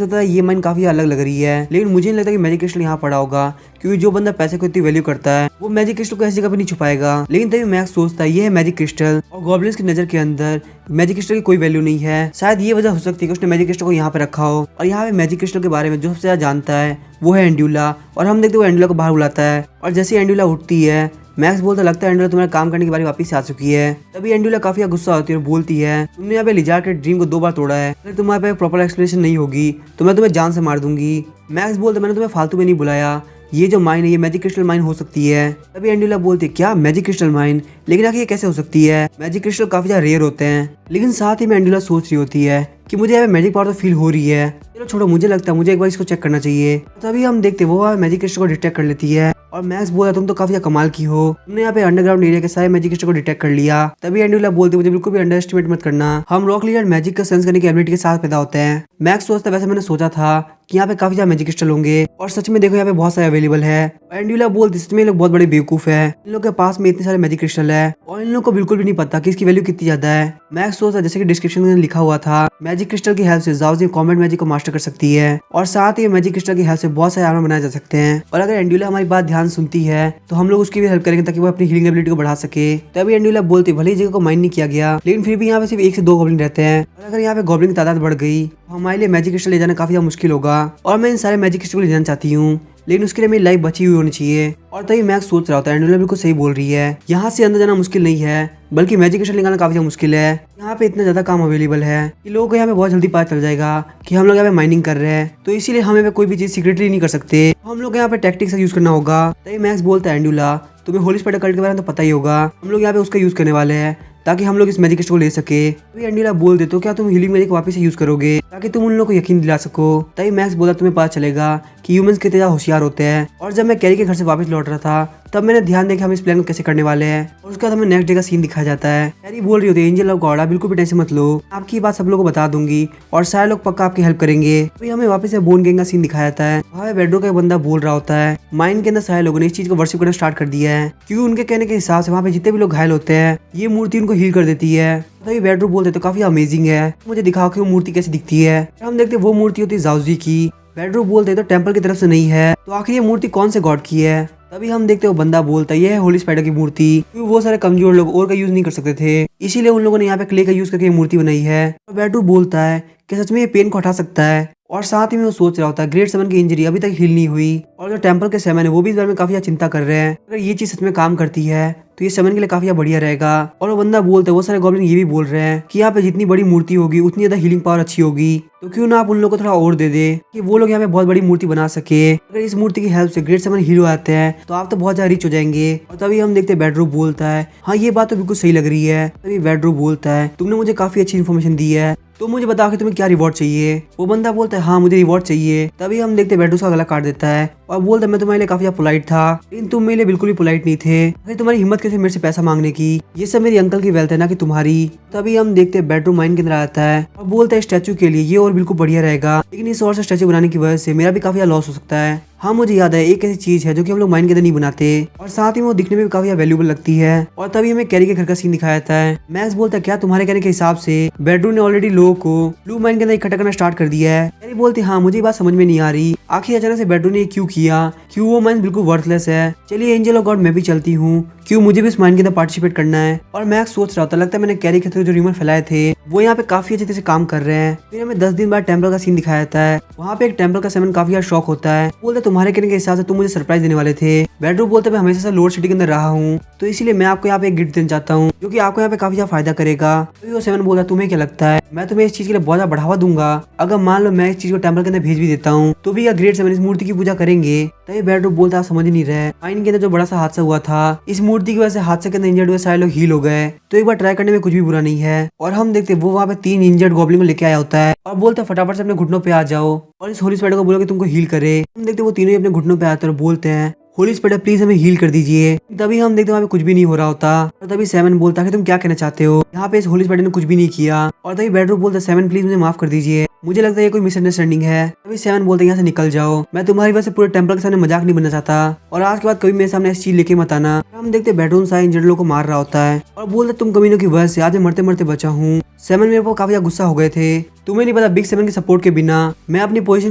कहता है ये माइन काफी अलग लग रही है, लेकिन मुझे नहीं लगता कि मैजिक क्रिस्टल यहाँ पड़ा होगा, क्योंकि जो बंदा पैसे को इतनी वैल्यू करता है वो मैजिक क्रिस्टल को ऐसी जगह पे नहीं छुपाएगा। लेकिन तभी मैक्स सोचता है ये है मैजिक क्रिस्टल और गॉब्लिन्स की नजर के अंदर मैजिक क्रिस्टल की कोई वैल्यू नहीं है। शायद ये वजह हो सकती है कि उसने मैजिक क्रिस्टल को यहाँ पे रखा हो और यहाँ पे मैजिक क्रिस्टल के बारे में जो सबसे ज्यादा जानता है वो है एंड्यूला। और हम देखते वो एंड्यूला को बाहर बुलाता है और जैसे एंड्यूला उठती है मैक्स बोलता लगता है एंड्यूला तुम्हारे काम करने की बारी वापस आ चुकी है। तभी एंड्यूला काफी गुस्सा होती है और बोलती है तुमने यहाँ पे लिजार्ड के ड्रीम को 2 बार तोड़ा है, अगर तुम्हारे पे प्रॉपर एक्सप्लेनेशन नहीं होगी तो मैं तुम्हें जान से मार दूंगी। मैक्स बोलता मैंने तुम्हें फालतू में नहीं बुलाया, ये जो माइन है ये मैजिक क्रिस्टल माइन हो सकती है। तभी एंड्यूला बोलती है क्या मैजिक क्रिस्टल माइन, लेकिन आखिर ये कैसे हो सकती है, मैजिक क्रिस्टल काफी ज्यादा रेयर होते हैं। लेकिन साथ ही में एंड्यूला सोच रही होती है कि मुझे यहाँ पे मैजिक पावर तो फील हो रही है, चलो छोड़ो मुझे लगता है मुझे एक बार इसको चेक करना चाहिए। तभी हम देखते वो मैजिक क्रिस्टल को डिटेक्ट कर लेती है और मैक्स बोला तुम तो काफी कमाल की हो, तुमने यहाँ पे अंडरग्राउंड एरिया के सारे मैजिक क्रिस्टल को डिटेक्ट कर लिया। तभी एंड्यूला बोलती मुझे बिल्कुल भी अंडर एस्टिमेट मत करना, हम रॉक लीडर मैजिक का सेंस करने की एबिलिटी के साथ पैदा होते हैं। मैक्स सोचता वैसे मैंने सोचा था कि यहाँ पे काफी ज्यादा मैजिक क्रिस्टल होंगे और सच में देखो यहाँ पे बहुत सारे अवेलेबल है। एंड्यूला बोलती सच में लोग बहुत बड़े बेवकूफ है, इन लोग के पास में इतने सारे मैजिक क्रिस्टल है और इन लोग को बिल्कुल भी नहीं पता कि इसकी वैल्यू कितनी ज्यादा है। मैक्स सोचता जैसे कि डिस्क्रिप्शन में लिखा हुआ था मैजिक क्रिस्टल की हेल्प से जाओजी कॉम्बैट मैजिक को मास्टर कर सकती है और साथ ही मैजिक क्रिस्टल की हेल्प से बहुत सारे आर्मर बनाए जा सकते हैं। और अगर एंड्यूला हमारी बात ध्यान सुनती है तो हम लोग उसकी भी हेल्प करेंगे ताकि वो अपनी हीलिंग एबिलिटी को बढ़ा सके। तभी एंड्यूला बोलती भले ही जगह को माइन नहीं किया गया लेकिन फिर भी यहाँ पे सिर्फ 1 से 2 गॉब्लिन रहते हैं और अगर यहाँ पे गॉब्लिन की तादाद बढ़ गई तो हमारे लिए मैजिक क्रिस्टल ले जाना काफी मुश्किल होगा और मैं इन सारे मैजिक क्रिस्टल को ले जाना चाहती हूँ, लेकिन उसके लिए मेरी लाइफ बची हुई होनी चाहिए। और तभी मैक्स सोच रहा होता है एंड्यूला बिल्कुल सही बोल रही है, यहाँ से अंदर जाना मुश्किल नहीं है बल्कि मैजिक क्रिस्टल निकालना काफी मुश्किल है। यहाँ पे इतना ज्यादा काम अवेलेबल है कि लोगों को यहाँ पे बहुत जल्दी पता चल जाएगा कि हम लोग यहाँ पे माइनिंग कर रहे हैं, तो इसीलिए हम यहाँ पे कोई भी चीज सीक्रेटली नहीं कर सकते, हम लोग यहाँ पे टैक्टिक्स यूज करना होगा। तभी मैक्स बोलता है एंड्यूला तुम्हें होली स्पाइडर कल्ट के बारे में तो पता ही होगा, हम लोग यहाँ पे उसका यूज करने वाले हैं ताकि हम लोग इस मैजिक क्रिस्टल को ले सके। तभी एंड्यूला बोल दे तो क्या तुम हीलिंग मैजिक वापस से यूज करोगे ताकि तुम उन लोगों को यकीन दिला सको। तभी मैक्स बोला तुम्हें पता चलेगा कि ह्यूमंस कितने ज्यादा होशियार होते हैं। और जब मैं कैरी के घर से वापस लौट रहा था तब मैंने ध्यान दिया कि हम इस प्लान को कैसे करने वाले हैं और उसके बाद हमें नेक्स्ट डे का सीन दिखाया जाता है। कैरी बोल रही होती है एंजल ऑफ गॉड आप बिल्कुल भी टेंशन मत लो, आपकी बात सब लोगों को बता दूंगी और सारे लोग पक्का आपकी हेल्प करेंगे। तो हमें वापस से बोन गैंग का सीन दिखाया जाता है। वहाँ बेडरो का एक बंदा बोल रहा होता है माइन के अंदर सारे लोगों ने इस चीज को वर्शिप करना स्टार्ट कर दिया है, क्योंकि उनके कहने के हिसाब से वहाँ पे जितने भी लोग घायल होते हैं ये मूर्ति उनको हील कर देती है। तभी बेडरू बोलते तो काफी अमेजिंग है, मुझे दिखाओ कि वो मूर्ति कैसे दिखती है। हम देखते वो मूर्ति होती है जाओजी की। बेडरू बोलते तो टेंपल की तरफ से नहीं है, तो आखिर ये मूर्ति कौन से गॉड की है। तभी हम देखते वो बंदा बोलता है ये है होली स्पाइडर की मूर्ति, क्योंकि वो सारे कमजोर लोग और का यूज नहीं कर सकते थे, इसीलिए उन लोगों ने यहाँ पे क्ले का यूज करके ये मूर्ति बनाई है। तो बेडरू बोलता है कि सच में ये पेन को हटा सकता है और साथ ही में वो सोच रहा होता है ग्रेट 7 की इंजरी अभी तक हील नहीं हुई और जो टेंपल के सेवन है वो भी इस बारे में काफी चिंता कर रहे हैं। अगर ये चीज सच में काम करती है तो ये सेवन के लिए काफी बढ़िया रहेगा। और वो बंदा बोलता है वो सारे गॉब्लिन ये भी बोल रहे हैं कि यहाँ पे जितनी बड़ी मूर्ति होगी उतनी ज्यादा हीलिंग पावर अच्छी होगी, तो क्यों ना आप उन लोगों को थोड़ा और दे दे कि वो लोग यहाँ पे बहुत बड़ी मूर्ति बना सके। अगर इस मूर्ति की हेल्प से ग्रेट 7 हीरो आते हैं तो आप तो बहुत ज्यादा रिच हो जाएंगे। और तभी हम देखते बेडरू बोलता है हाँ ये बात तो बिल्कुल सही लग रही है। तभी बेडरू बोलता है तुमने मुझे काफी अच्छी इन्फॉर्मेशन दी है, तो मुझे बताओ कि तुम्हें क्या रिवॉर्ड चाहिए। वो बंदा बोलता है हाँ मुझे रिवॉर्ड चाहिए। तभी हम देखते बेडरू का गला काट देता है और बोलता है मैं तुम्हारे लिए काफी पोलाइट था लेकिन तुम मेरे लिए बिल्कुल भी पोलाइट नहीं थे, अरे तुम्हारी हिम्मत कैसे मेरे से पैसा मांगने की, ये सब मेरी अंकल की वेल्थ है ना कि तुम्हारी। तभी हम देखते बेडरूम माइन के अंदर आता है और बोलता है स्टैचू के लिए ये और बिल्कुल बढ़िया रहेगा, लेकिन इस और से स्टैचू बनाने की वजह से मेरा भी काफी लॉस हो सकता है। हाँ मुझे याद है, एक ऐसी चीज है जो कि हम लोग माइन के अंदर नहीं बनाते और साथ ही वो दिखने में भी काफी वैल्यूबल लगती है। और तभी हमें कैरी के घर का सीन दिखाया जाता है। मैक्स बोलता है क्या तुम्हारे कहने के हिसाब से बेडरूम ने ऑलरेडी लोगों को ब्लू माइन के अंदर इकट्ठा करना स्टार्ट कर दिया है। कैरी बोलती हाँ मुझे ये बात समझ में नहीं आ रही, आखिर अचानक से बेडरूम ने क्यों किया, क्यों वो माइन बिल्कुल वर्थलेस है। चलिए एंजल ऑफ गॉड मैं भी चलती हूँ, क्यों मुझे भी इस माइन के अंदर पार्टिसिपेट करना है। और मैक्स सोच रहा था लगता है मैंने कैरी के थ्रू जो र्यूमर फैलाए थे वो यहाँ पे काफी अच्छे से काम कर रहे हैं। फिर हमें 10 दिन बाद टेम्पल का सीन दिखाया जाता है। वहाँ पे एक टेम्पल का सेवन काफी ज्यादा शॉक होता है। बोलते तुम्हारे कहने के हिसाब से तुम मुझे सरप्राइज देने वाले थे। बेडरूम बोलते मैं हमेशा से लोअर सिटी के अंदर रहा हूँ तो इसीलिए मैं आपको यहाँ पे एक गिफ्ट देना चाहता हूँ जो कि आपको यहाँ पे काफी ज्यादा फायदा करेगा। तो वो सेवन बोला तुम्हें क्या लगता है, मैं तुम्हें इस चीज के लिए बहुत ज्यादा बढ़ावा दूंगा अगर मान लो मैं इस चीज को टेम्पल के अंदर भेज भी देता हूँ तो भी ग्रेट सेवन इस मूर्ति की पूजा करेंगे। तभी बेडरूम बोलता आप समझ नहीं रहे, माइन के अंदर जो बड़ा सा हादसा हुआ था इस मूर्ति की वजह से हादसे के अंदर इंजर्ड हुए सारे लोग हील हो गए, तो एक बार ट्राई करने में कुछ भी बुरा नहीं है। और हम देखते वो वहाँ पे 3 इंजर्ड गॉब्लिन को लेके आया होता है और बोलता फटाफट से अपने घुटनों पे आ जाओ और इस होली स्पाइडर को बोलो कि तुमको हील करे। हम देखते वो तीनों ही अपने घुटनों पे आते और बोलते हैं होली स्पाइडर प्लीज हमें हील कर दीजिए। तभी हम देखते वहाँ पे कुछ भी नहीं हो रहा होता और तभी सेवन बोलता है तुम क्या कहना चाहते हो, यहाँ पे इस होली स्पाइडर ने कुछ भी नहीं किया। और तभी बेडरूम बोलता है सेवन प्लीज मुझे माफ कर दीजिए, मुझे लगता है ये कोई मिसअंडरस्टैंडिंग है। तभी सेवन बोलते हैं यहाँ से निकल जाओ, मैं तुम्हारी वजह से पूरे टेम्पल के सामने मजाक नहीं बनना चाहता और आज के बाद कभी मेरे सामने ऐसी चीज लेके मत आना। हम देखते बेडरूम सारे इंजर्ड लोगों को मार रहा होता है और बोलते तुम कमीनों की वजह से आज मैं मरते मरते बचा हूँ। सेवन मेरे को काफी गुस्सा हो गए थे, तुम्हें नहीं पता बिग सेवन के सपोर्ट के बिना मैं अपनी पोजीशन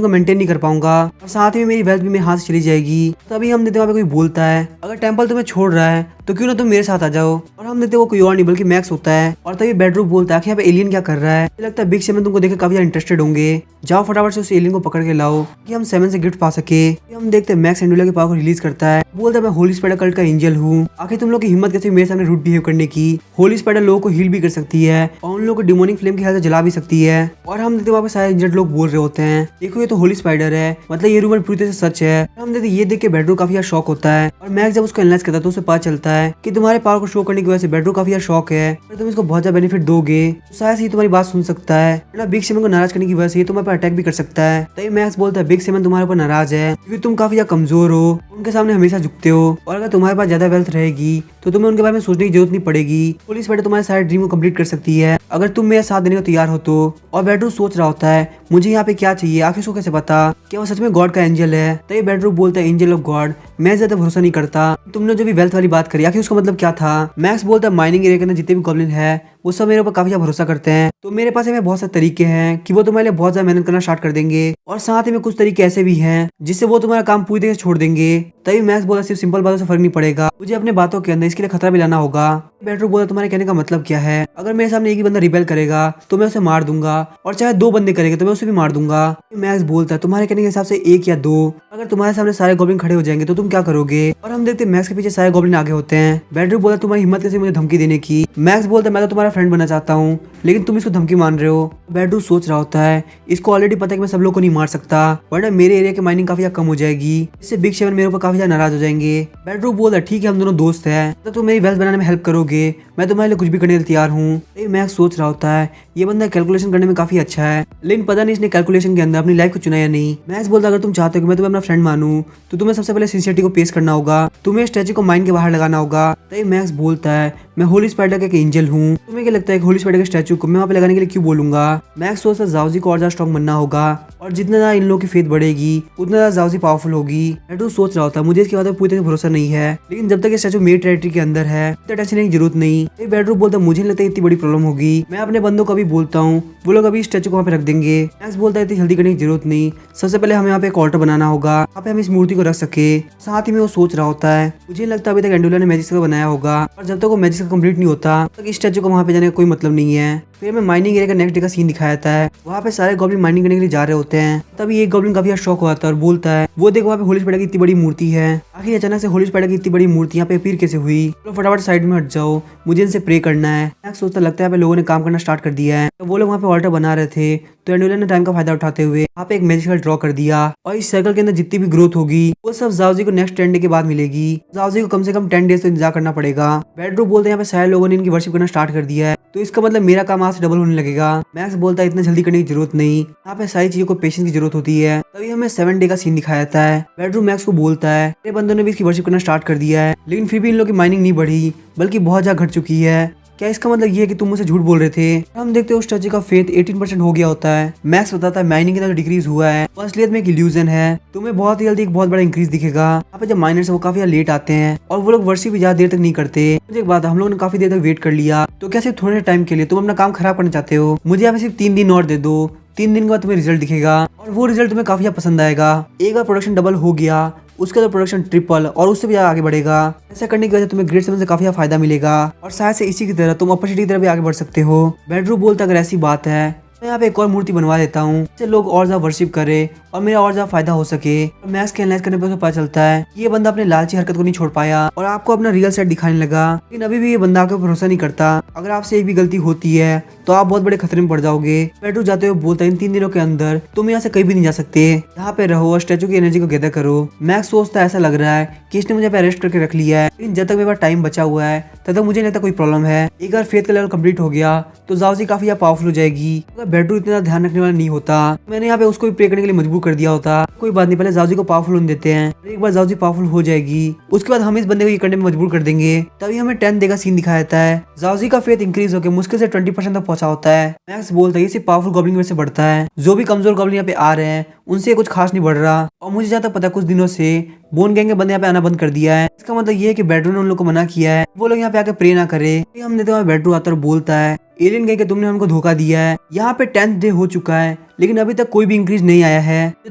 को मेंटेन नहीं कर पाऊंगा और साथ ही मेरी वेल्थ भी मेरे हाथ से चली जाएगी। तभी हम देखते वहाँ पे कोई बोलता है अगर टेम्पल तुम्हें छोड़ रहा है तो क्यों ना तुम मेरे साथ आ जाओ। और हम देखते वो कोई और नहीं बल्कि मैक्स होता है। और तभी बेडरूम बोलता है कि यहाँ पे एलियन क्या कर रहा है, मुझे लगता है बिग सेवन तुमको देखे काफी इंटरेस्टेड होंगे, जाओ फटाफट से उस एलियन को पकड़ के लाओ कि हम सेवन से गिफ्ट पा सके। हम देखते हैं मैक्स एंडुला के पावर को रिलीज करता है, बोलता है मैं होली स्पाइडर कल्ट का एंजल हूँ, आखिर तुम लोग की हिम्मत कैसे मेरे सामने रूट बिहेव करने की। होली स्पाइडर लोगों को हील भी कर सकती है और उन लोगों को डिमोनिक फ्लेम की हेल्प से जला भी सकती है। और हम देखते वहाँ पे सारे इंजर्ड लोग बोल रहे होते हैं देखो ये तो होली स्पाइडर है, मतलब ये रूमर पूरी तरह से सच है। हम देखते ये देख के बेडरूम काफी ज्यादा शॉक होता है और मैक्स जब उसको एनालाइज करता है तो उसे पता चलता है कि तुम्हारे पावर को शो करने की वजह से बेडरूम काफी ज्यादा शॉक है, अगर तुम इसको बहुत ज्यादा बेनिफिट दोगे तो शायद ही तुम्हारी बात सुन सकता है, वरना बिग सेवन को नाराज करने की वजह से ये तुम्हारे पर अटैक भी कर सकता है। तभी मैक्स बोलता है बिग सेवन तुम्हारे ऊपर नाराज है क्योंकि तुम काफी ज्यादा कमजोर हो, उनके सामने हमेशा झुकते हो और अगर तुम्हारे पास ज्यादा वेल्थ रहेगी तो तुम्हें उनके बारे में सोचने की जरूरत नहीं पड़ेगी। पुलिस बेटर तुम्हारे सारे ड्रीम को कंप्लीट कर सकती है अगर तुम मेरे साथ देने को तैयार हो तो। और बेडरूम सोच रहा होता है मुझे यहाँ पे क्या चाहिए, आखिर उसको कैसे पता कि वो सच में गॉड का एंजल है। तो ये बेडरूम बोलता है एंजल ऑफ गॉड, मैं ज्यादा भरोसा नहीं करता, तुमने जो भी वेल्थ वाली बात करी आखिर उसका मतलब क्या था। मैक्स बोलता है माइनिंग एरिया के अंदर जितने भी गॉब्लिन है वो सब मेरे ऊपर काफी ज्यादा भरोसा करते हैं, तो मेरे पास में बहुत सारे तरीके हैं कि वो तुम्हारे लिए बहुत ज्यादा मेहनत करना स्टार्ट कर देंगे और साथ ही में कुछ तरीके ऐसे भी हैं जिससे वो तुम्हारा काम पूरी तरह से छोड़ देंगे। तभी मैक्स बोला सिर्फ सिंपल बातों से फर्क नहीं पड़ेगा, मुझे अपने बातों के अंदर इसके लिए खतरा भी लाना होगा। बेडरूम बोला तुम्हारे कहने का मतलब क्या है, अगर मेरे सामने एक ही बंदा रिबेल करेगा तो मैं उसे मार दूंगा और चाहे 2 बंदे करेंगे तो मैं उसे भी मार दूंगा। मैक्स बोलता है तुम्हारे कहने के हिसाब से 1 या 2, अगर तुम्हारे सामने सारे गॉब्लिन खड़े हो जाएंगे तो तुम क्या करोगे। और हम देखते हैं मैक्स के पीछे सारे गॉब्लिन आगे होते हैं। बेडरूम बोला तुम्हारी हिम्मत कैसे मुझे धमकी देने की। मैक्स बोलता है मैं तो तुम्हारा फ्रेंड बनना चाहता हूँ लेकिन तुम इसको धमकी मान रहे हो। बेडरूम सोच रहा होता है इसको ऑलरेडी पता है कि मैं सब लोग को नहीं मार सकता वरना मेरे एरिया की माइनिंग काफी कम हो जाएगी, इससे बिग सेवन मेरे ऊपर काफी ज्यादा नाराज हो जाएंगे। बेडरूम बोलता है ठीक है हम दोनों दोस्त हैं, तो तुम मेरी वेल्थ बनाने में हेल्प करोगे, मैं तुम्हारे लिए कुछ भी करने के लिए तैयार हूँ। मैक्स सोच रहा होता है ये बंदा कैलकुलेशन करने में काफी अच्छा है लेकिन पता नहीं इसने कैलकुलेशन के अंदर अपनी लाइफ को चुना या नहीं। मैक्स बोलता अगर तुम चाहते हो कि मैं तुम्हें अपना फ्रेंड मानूं तो तुम्हें सबसे पहले सिंसियरिटी को पेश करना होगा, तुम्हें स्टैचू को माइंड के बाहर लगाना होगा। तभी मैक्स बोलता है मैं होली स्पाइडर का एक एंजल हूँ, तुम्हें क्या लगता है होली स्पाइडर के स्टैचू को मैं वहाँ पे लगाने के लिए क्यों बोलूंगा। मैक्स सोचता है जाओजी को और ज्यादा स्ट्रॉन्ग बनना होगा और जितना ज्यादा इन लोगों की फेथ बढ़ेगी उतना ज्यादा जाओजी पावरफुल होगी। बेडरूम सोच रहा होता है मुझे इसके बाद पूरी तरह से भरोसा नहीं है लेकिन जब तक ये स्टैचू मेरी टेरिटरी के अंदर है तो टेंशन लेने की जरूरत नहीं। बेडरूम बोलता है मुझे लगता है इतनी बड़ी प्रॉब्लम होगी, मैं अपने बंदों को भी बोलता हूँ वो लोग अभी स्टैचू को वहाँ पे रख देंगे। मैक्स बोलता है इतनी जल्दी करने की जरूरत नहीं, सबसे पहले हमें यहाँ पे एक ऑल्टर बनाना होगा यहाँ पे हम इस मूर्ति को रख सके। साथ ही में वो सोच रहा होता है मुझे लगता है अभी तक एंडुला ने मैजिक का बनाया होगा और जब तक वो मैजिक का कंप्लीट नहीं होता तब इस स्टैचू को वहाँ पे जाने का कोई मतलब नहीं है। फिर हमें माइनिंग एरिया का नेक्स्ट डे का सीन दिखाया जाता है, वहाँ पे सारे गॉब्लिन माइनिंग करने के लिए जा रहे होते हैं। तभी एक गॉब्लिन काफी शौक हुआ था और बोलता है वो देखो वहाँ पे होली स्पाइडर की इतनी बड़ी मूर्ति है, आखिर अचानक से होली स्पाइडर की इतनी बड़ी मूर्ति यहाँ पे अपीयर कैसे हुई, तो फटाफट साइड में हट जाओ मुझे इनसे प्रे करना है। मैक्स सोचता लगता है यहाँ पे लोगों ने काम करना स्टार्ट कर दिया है, तो वो लोग वहाँ पे ऑल्टर बना रहे थे तो एंडुला ने टाइम का फायदा उठाते हुए यहाँ पे एक मैजिकल ड्रॉ कर दिया और इस सर्कल के अंदर जितनी भी ग्रोथ होगी वो सब जाओजी को नेक्स्ट 10 डे के बाद मिलेगी। जाओजी को कम से कम 10 डेज तो इंतजार करना पड़ेगा। बेडरूम बोलते हैं यहाँ पे सारे लोगों ने इनकी वर्शिप करना स्टार्ट कर दिया है तो इसका मतलब मेरा काम आज से डबल होने लगेगा। मैक्स बोलता है इतना जल्दी करने की जरूरत नहीं, यहाँ पे सारी चीजों को पेशेंस की जरूरत होती है। तभी हमें 7 डे का सीन दिखाया जाता है। बेडरूम मैक्स को बोलता है मेरे बंदों ने भी इसकी वर्शिप करना स्टार्ट कर दिया है लेकिन फिर भी इन लोगों की माइनिंग नहीं बढ़ी बल्कि बहुत ज्यादा घट चुकी है, क्या इसका मतलब ये है कि तुम मुझसे झूठ बोल रहे थे? हम देखते हैं उस स्टैचू का फेथ 18% हो गया होता है। मैक्स बताता है माइनिंग का जो डिक्रीज हुआ है वो असलियत में एक इल्यूजन है, तुम्हें बहुत ही जल्दी एक बहुत बड़ा इंक्रीज दिखेगा। यहाँ पे जब माइनर्स है वो काफी लेट आते हैं और वो लोग वर्षी भी ज्यादा देर तक नहीं करते। मुझे एक बात है, हम लोगों ने काफी देर तक वेट कर लिया, तो क्या सिर्फ थोड़े टाइम के लिए तुम अपना काम खराब करना चाहते हो? मुझे यहाँ पे सिर्फ 3 दिन और दे दो, 3 दिन के बाद तुम्हें रिजल्ट दिखेगा और वो रिजल्ट तुम्हें काफी पसंद आएगा। एक बार प्रोडक्शन डबल हो गया उसके बाद प्रोडक्शन ट्रिपल और उससे भी आगे बढ़ेगा। ऐसा करने की वजह से तुम्हें ग्रेड 7 से काफी फायदा मिलेगा और शायद से इसी की तरह तुम अपर सिटी की तरफ भी आगे बढ़ सकते हो। बेडरूम बोलता अगर ऐसी बात है मैं यहाँ पे एक और मूर्ति बनवा देता हूँ जिससे लोग और ज्यादा वर्शिप करे और मेरा और ज्यादा फायदा हो सके। और मैक्स के एनालाइज करने पर पता चलता है ये बंदा अपने लालची हरकत को नहीं छोड़ पाया और आपको अपना रियल सेट दिखाने लगा, लेकिन अभी भी ये बंदा आपको भरोसा नहीं करता। अगर आपसे एक भी गलती होती है तो आप बहुत बड़े खतरे में पड़ जाओगे। बेडरूम जाते हुए बोलता है इन 3 दिनों के अंदर तुम यहाँ से कहीं भी नहीं जा सकते, यहाँ पे रहो और स्टैचू की एनर्जी को गैदर करो। मैक्स सोचता है ऐसा लग रहा है कि इसने मुझे अरेस्ट करके रख लिया है, लेकिन जब तक मेरे पास टाइम बचा हुआ है तब तक मुझे नहीं लगता कोई प्रॉब्लम है। एक बार फेथ का लेवल कंप्लीट हो गया तो जाओजी काफी पावरफुल हो जाएगी। अगर बेडरूम इतना ध्यान रखने वाला नहीं होता मैंने यहाँ पे उसको भी प्रे करने के लिए मजबूर कर दिया होता। कोई बात नहीं, पहले जाओजी को पावरफुल होने देते हैं। एक बार जाओजी पावरफुल हो जाएगी उसके बाद हम इस बंदे को ये करने में मजबूर कर देंगे। तभी हमें 10 डे का सीन दिखाया जाता है। जाओजी का फेथ इंक्रीज होकर मुश्किल से 20% तक पहुंचा होता है। मैक्स बोलता है ये सिर्फ पावरफुल गॉब्लिन की वजह से बढ़ता है, जो भी कमजोर गॉब्लिन यहाँ पे आ रहे हैं उनसे कुछ खास नहीं बढ़ रहा। और मुझे जहाँ तक पता है कुछ दिनों से बोन गैंग के बंदे यहाँ पे आना बंद कर दिया है। इसका मतलब ये है कि बेडरूम ने उन लोग को मना किया है वो लोग यहाँ पे आके प्रे ना करे। हम देखते हैं बेडरूम आता बोलता है एलियन गैंग के तुमने हमको धोखा दिया है। यहाँ पे 10th डे हो चुका है लेकिन अभी तक कोई भी इंक्रीज नहीं आया है, तो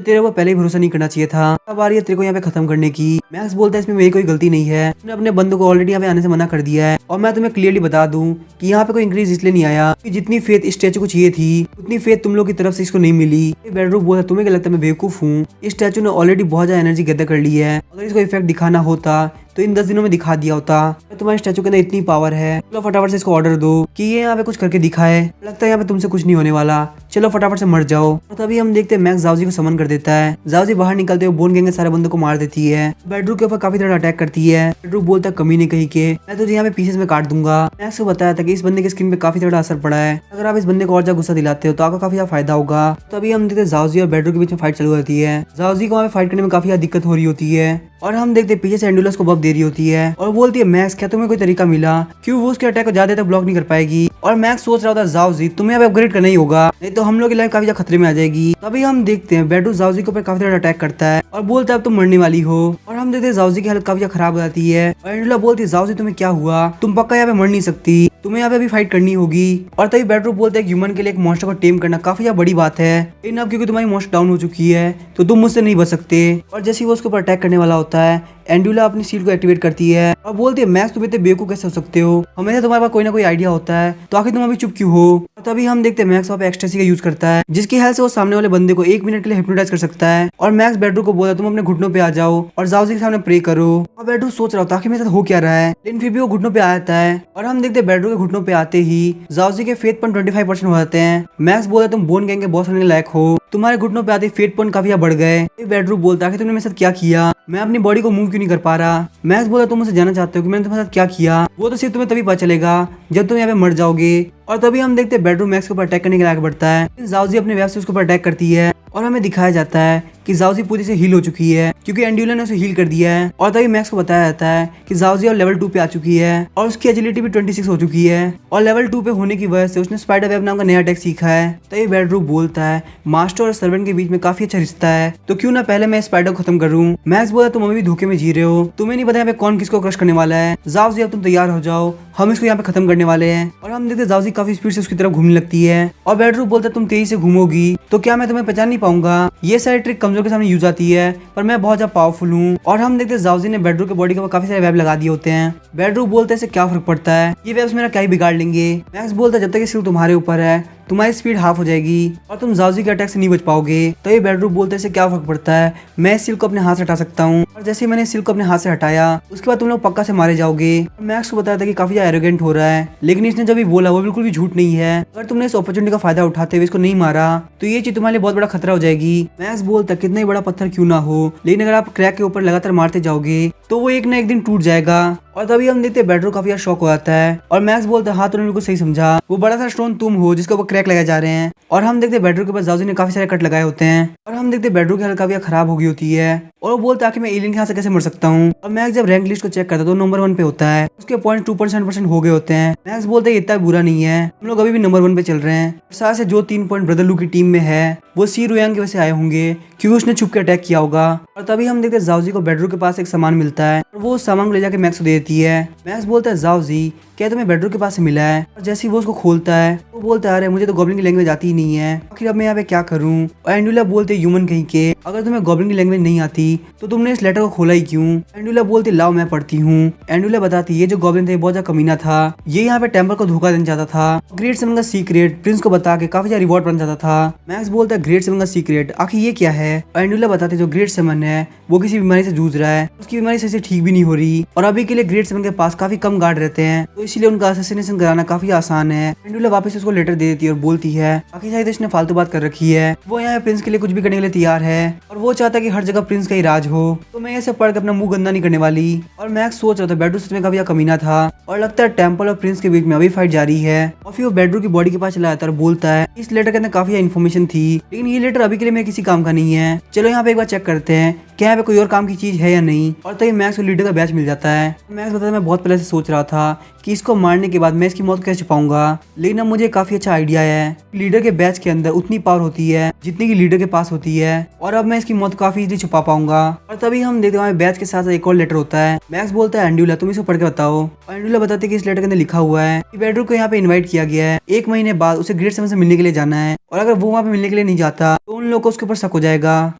तेरे को पहले ही भरोसा नहीं करना चाहिए था। अब आ रही है तेरे को यहाँ पे खत्म करने की। मैक्स बोलता है इसमें मेरी कोई गलती नहीं है, तुमने अपने बंदों को ऑलरेडी यहाँ पे आने से मना कर दिया है। और मैं तुम्हें क्लियरली बता दूं कि यहाँ पे कोई इंक्रीज इसलिए नहीं आया कि जितनी फेथ इस स्टैचू को चाहिए थी उतनी फेथ तुम लोग की तरफ से इसको नहीं मिली। बेडरूम बोलता है तुम्हें क्या लगता है मैं बेवकूफ हूँ? इस स्टैचू ने ऑलरेडी बहुत ज्यादा एनर्जी गैदर कर ली है, अगर इसको इफेक्ट दिखाना होता तो इन 10 दिनों में दिखा दिया होता। तुम्हारे स्टैचू के अंदर इतनी पावर है, चलो फटाफट से इसको ऑर्डर दो कि ये यहाँ पे कुछ करके दिखाए। लगता है यहाँ पे तुमसे कुछ नहीं होने वाला, चलो फटाफट से मर जाओ। और तभी हम देखते हैं मैक्स जाओजी को समन कर देता है। जाओजी बाहर निकलते हुए बोन गैंग के सारे बंदों को मार देती है। बेडरूम के ऊपर काफी तरह अटैक करती है। बेडरूम बोलता है कमी नहीं कहीं के, मैं तुझे यहाँ पे पीसेस में काट दूंगा। मैक्स को बताया था कि इस बंदे की स्किन पे काफी तरह असर पड़ा है, अगर आप इस बंदे को और ज्यादा गुस्सा दिलाते हो तो आपका काफी ज्यादा फायदा होगा। तभी हम देखते हैं जाओजी और बेडरूम के बीच में फाइट चालू होती है। जाओजी को वहाँ पे फाइट करने में काफी ज्यादा दिक्कत हो रही होती है और हम देखते पीछे से एंडुलस को बफ दे रही होती है और बोलती है मैक्स क्या तुम्हें कोई तरीका मिला क्यों वो उसके अटैक को ज्यादा तक ब्लॉक नहीं कर पाएगी। और मैक्स सोच रहा होता है जाओजी तुम्हें अब अपग्रेड करना ही होगा, नहीं तो हम लोग की लाइफ काफी ज्यादा खतरे में आ जाएगी। तभी हम देखते हैं बेडरूम जाओजी के ऊपर काफी ज्यादा अटैक करता है और बोलता है अब तुम मरने वाली हो। और हम देखते हैं जाओजी की हालत काफी ज्यादा खराब हो जाती है और एंडुला बोलती है जाओजी तुम्हें क्या हुआ, तुम पक्का यहाँ पे मर नहीं सकती, तुम्हें यहाँ पे अभी फाइट करनी होगी। और तभी बेडरूम बोलते हैं ह्यूमन के लिए एक मॉन्स्टर को टेम करना काफी ज्यादा बड़ी बात है, लेकिन अब क्योंकि तुम्हारी मॉन्स्टर डाउन हो चुकी है तो तुम मुझसे नहीं बच सकते। और जैसे ही वो उसके ऊपर अटैक करने वाला होता है एंडुला अपनी शील्ड को एक्टिवेट करती है और बोलती है मैक्स तुम इतने बेवकूफ कैसे हो सकते हो, हमेशा तुम्हारे पास कोई ना कोई आइडिया होता है तो आखिर तुम अभी चुप क्यों हो। और तभी हम देखते हैं मैक्स वहाँ पे एक्सटेसी का यूज करता है जिसकी हेल्प से वो सामने वाले बंदे को 1 मिनट के लिए हिप्नोटाइज कर सकता है। और मैक्स बेडरूम को बोला तुम अपने घुटनों पे आ जाओ और जाओजी के सामने प्रे करो। और बेडरूम सोच रहा होता है कि मेरे साथ हो क्या रहा है, लेकिन फिर भी वो घुटनों पे आ जाता है। और हम देखते हैं बेडरूम के घुटनों पे आते ही जाओजी के फेथ पॉइंट 25% हो जाते हैं। मैक्स बोला तुम बोन गैंग के बॉस होने के लायक हो, तुम्हारे घुटनों पे आते फेथ पॉइंट काफी बढ़ गए। बेडरूम बोलता है तुमने मेरे साथ क्या किया, मैं अपनी बॉडी को मूव क्यों नहीं कर पा रहा। मैक्स बोला तुम मुझसे जानना चाहते हो कि मैंने तुम्हारे साथ क्या किया, वो तो सिर्फ तुम्हें तभी पता चलेगा जब तुम यहाँ पे मर जाओगे। और तभी हम देखते हैं बेडरूम मैक्स के ऊपर अटैक करने के लिए आगे बढ़ता है। जाओजी अपने वेब से उसके ऊपर अटैक करती है और हमें दिखाया जाता है कि जाओजी पूरी से हील हो चुकी है क्योंकि एंडुला ने उसे हील कर दिया है। और तभी मैक्स को बताया जाता है कि जाओजी अब लेवल 2 पे आ चुकी है और उसकी एजिलिटी भी 26 हो चुकी है और लेवल 2 पे होने की वजह से उसने स्पाइडर वेब नाम का नया अटैक सीखा है। तभी बेडरूम बोलता है मास्टर और सर्वेंट के बीच में काफी अच्छा रिश्ता है तो क्यों ना पहले मैं स्पाइडर को खत्म करूं। मैक्स बोला तुम अभी भी धोखे में जी रहे हो, तुम्हें नहीं पता यहाँ पे कौन किसको क्रश करने वाला है। जाओजी अब तुम तैयार हो जाओ, हम इसको यहाँ पे खत्म करने वाले हैं। और हम देखते जाओजी काफी स्पीड से उसकी तरफ घूमने लगती है और बेडरूम बोलता है तुम तेजी से घूमोगी तो क्या मैं तुम्हें पहचान नहीं पाऊंगा, ये सारी ट्रिक कमजोर के सामने यूज आती है पर मैं बहुत ज्यादा पावरफुल हूँ। और हम देखते हैं जाओजी ने बेडरूम के बॉडी के ऊपर काफी सारे वेब लगा दिए होते हैं। बेडरूम बोलते हैं इससे क्या फर्क पड़ता है, ये वेब्स मेरा क्या ही बिगाड़ लेंगे। मैक्स बोलता है जब तक ये सिर्फ तुम्हारे ऊपर है तुम्हारी स्पीड हाफ हो जाएगी और तुम जाओजी के अटैक से नहीं बच पाओगे। तो ये बेडरूम बोलते हैं इससे क्या फर्क पड़ता है, मैं इस सिल्क को अपने हाथ से हटा सकता हूँ और जैसे ही मैंने सिल्क को अपने हाथ से हटाया उसके बाद तुम लोग पक्का से मारे जाओगे। मैक्स को बताया था कि काफी एरोगेंट हो रहा है, लेकिन इसने जब भी बोला वो बिल्कुल भी झूठ नहीं है। अगर तुमने इस अपॉर्चुनिटी का फायदा उठाते हुए इसको नहीं मारा तो ये चीज तुम्हारे लिए बहुत बड़ा खतरा हो जाएगी। मैक्स बोलता कितना ही बड़ा पत्थर क्यों ना हो, लेकिन अगर आप क्रैक के ऊपर लगातार मारते जाओगे तो वो एक ना एक दिन टूट जाएगा। और तभी हम देखते हैं बेडरूम काफी शॉक हो जाता है और मैक्स बोलता है हाँ तुमने बिल्कुल सही समझा, वो बड़ा सा स्टोन तुम हो जिसके ऊपर क्रैक अटैक लगाए जा रहे हैं और हम देखते हैं बेडरू के पास जाओजी ने काफी सारे कट लगाए होते हैं और हम देखते हैं बेडरू की हालत काफी खराब हो गई होती है और वो बोलता है कि मैं एलियन के हाथ से कैसे मर सकता हूँ। और मैक्स जब रैंक लिस्ट को चेक करता है तो नंबर 1 पे होता है, उसके पॉइंट 2% हो गए होते हैं। मैक्स बोलते हैं इतना बुरा नहीं है, हम लोग अभी भी नंबर 1 पे चल रहे हैं। साथ से जो 3 पॉइंट ब्रदर लू की टीम में है वो सी रोयांग की वजह से आए होंगे क्योंकि उसने छुप के अटैक किया होगा। और तभी हम देखते हैं जाओजी को बेडरू के पास एक सामान मिलता है और वो सामान को ले जाके मैक्स को दे देती है। मैक्स बोलता है जाओजी क्या तुम्हें बेडरू के पास से मिला है? और जैसे ही वो उसको खोलता है वो बोलता है अरे मुझे तो गॉब्लिन की लैंग्वेज आती ही नहीं है, आखिर अब मैं यहाँ पे क्या करूँ। और एंडुला बोलते ह्यूमन कहीं के अगर तुम्हें गॉब्लिन की लैंग्वेज नहीं आती तो तुमने इस लेटर को खोला ही क्यों? एंडुला बोलते लाओ मैं पढ़ती हूँ। एंडुला बताती ये जो गॉब्लिन था बहुत ज्यादा कमीना था, ये यहाँ पे टेम्पल को धोखा देना चाहता था, ग्रेट सेवन का सीक्रेट प्रिंस को बता के काफी ज्यादा रिवॉर्ड पाना चाहता था। मैक्स बोलता है ग्रेट सेवन का सीक्रेट आखिर ये क्या है? और एंडुला बताते जो ग्रेट सेवन है वो किसी बीमारी से जूझ रहा है, उसकी बीमारी से ठीक भी नहीं हो रही और अभी के लिए ग्रेट सेवन के पास काफी कम गार्ड रहते हैं तो इसीलिए उनका असैसिनेशन कराना काफी आसान है। एंडुला वापस उसको लेटर दे देती है और बोलती है बाकी शायद इसने फालतू बात कर रखी है, वो यहाँ प्रिंस के लिए कुछ भी करने के लिए तैयार है और वो चाहता है कि हर जगह प्रिंस का ही राज हो, तो मैं ऐसे पढ़ के अपना मुंह गंदा नहीं करने वाली। और मैक्स सोच रहा था बेडरू सच में काफी कमीना था और लगता है टेम्पल और प्रिंस के बीच में अभी फाइट जारी है। और फिर वो बेडरू की बॉडी के पास चला जाता है और बोलता है इस लेटर के अंदर काफी इन्फॉर्मेशन थी लेकिन ये लेटर अभी के लिए मेरे किसी काम का नहीं है, चलो यहाँ पे एक बार चेक करते हैं क्या यहाँ पे कोई और काम की चीज है या नहीं। और तभी मैक्स को लीडर का बैच मिल जाता है। मैक्स बताता है मैं बहुत पहले से सोच रहा था कि इसको मारने के बाद मैं इसकी मौत कैसे छुपाऊंगा, लेकिन अब मुझे काफी अच्छा आइडिया है। लीडर के बैच के अंदर उतनी पावर होती है जितनी की लीडर के पास होती है और अब मैं इसकी मौत काफी इजीली छुपा पाऊंगा। और तभी हम देखते हैं बैच के साथ एक और लेटर होता है। मैक्स बोलता है एंडुला तुम इसको पढ़ के बताओ। और एंडुला बताते कि इस लेटर के अंदर लिखा हुआ है कि बेडरू को यहाँ पे इन्वाइट किया गया है, 1 महीने बाद उसे ग्रेट सेवन से मिलने के लिए जाना है और अगर वो वहाँ पे मिलने के लिए नहीं जाता तो उन लोगों को उसके ऊपर शक हो जाएगा।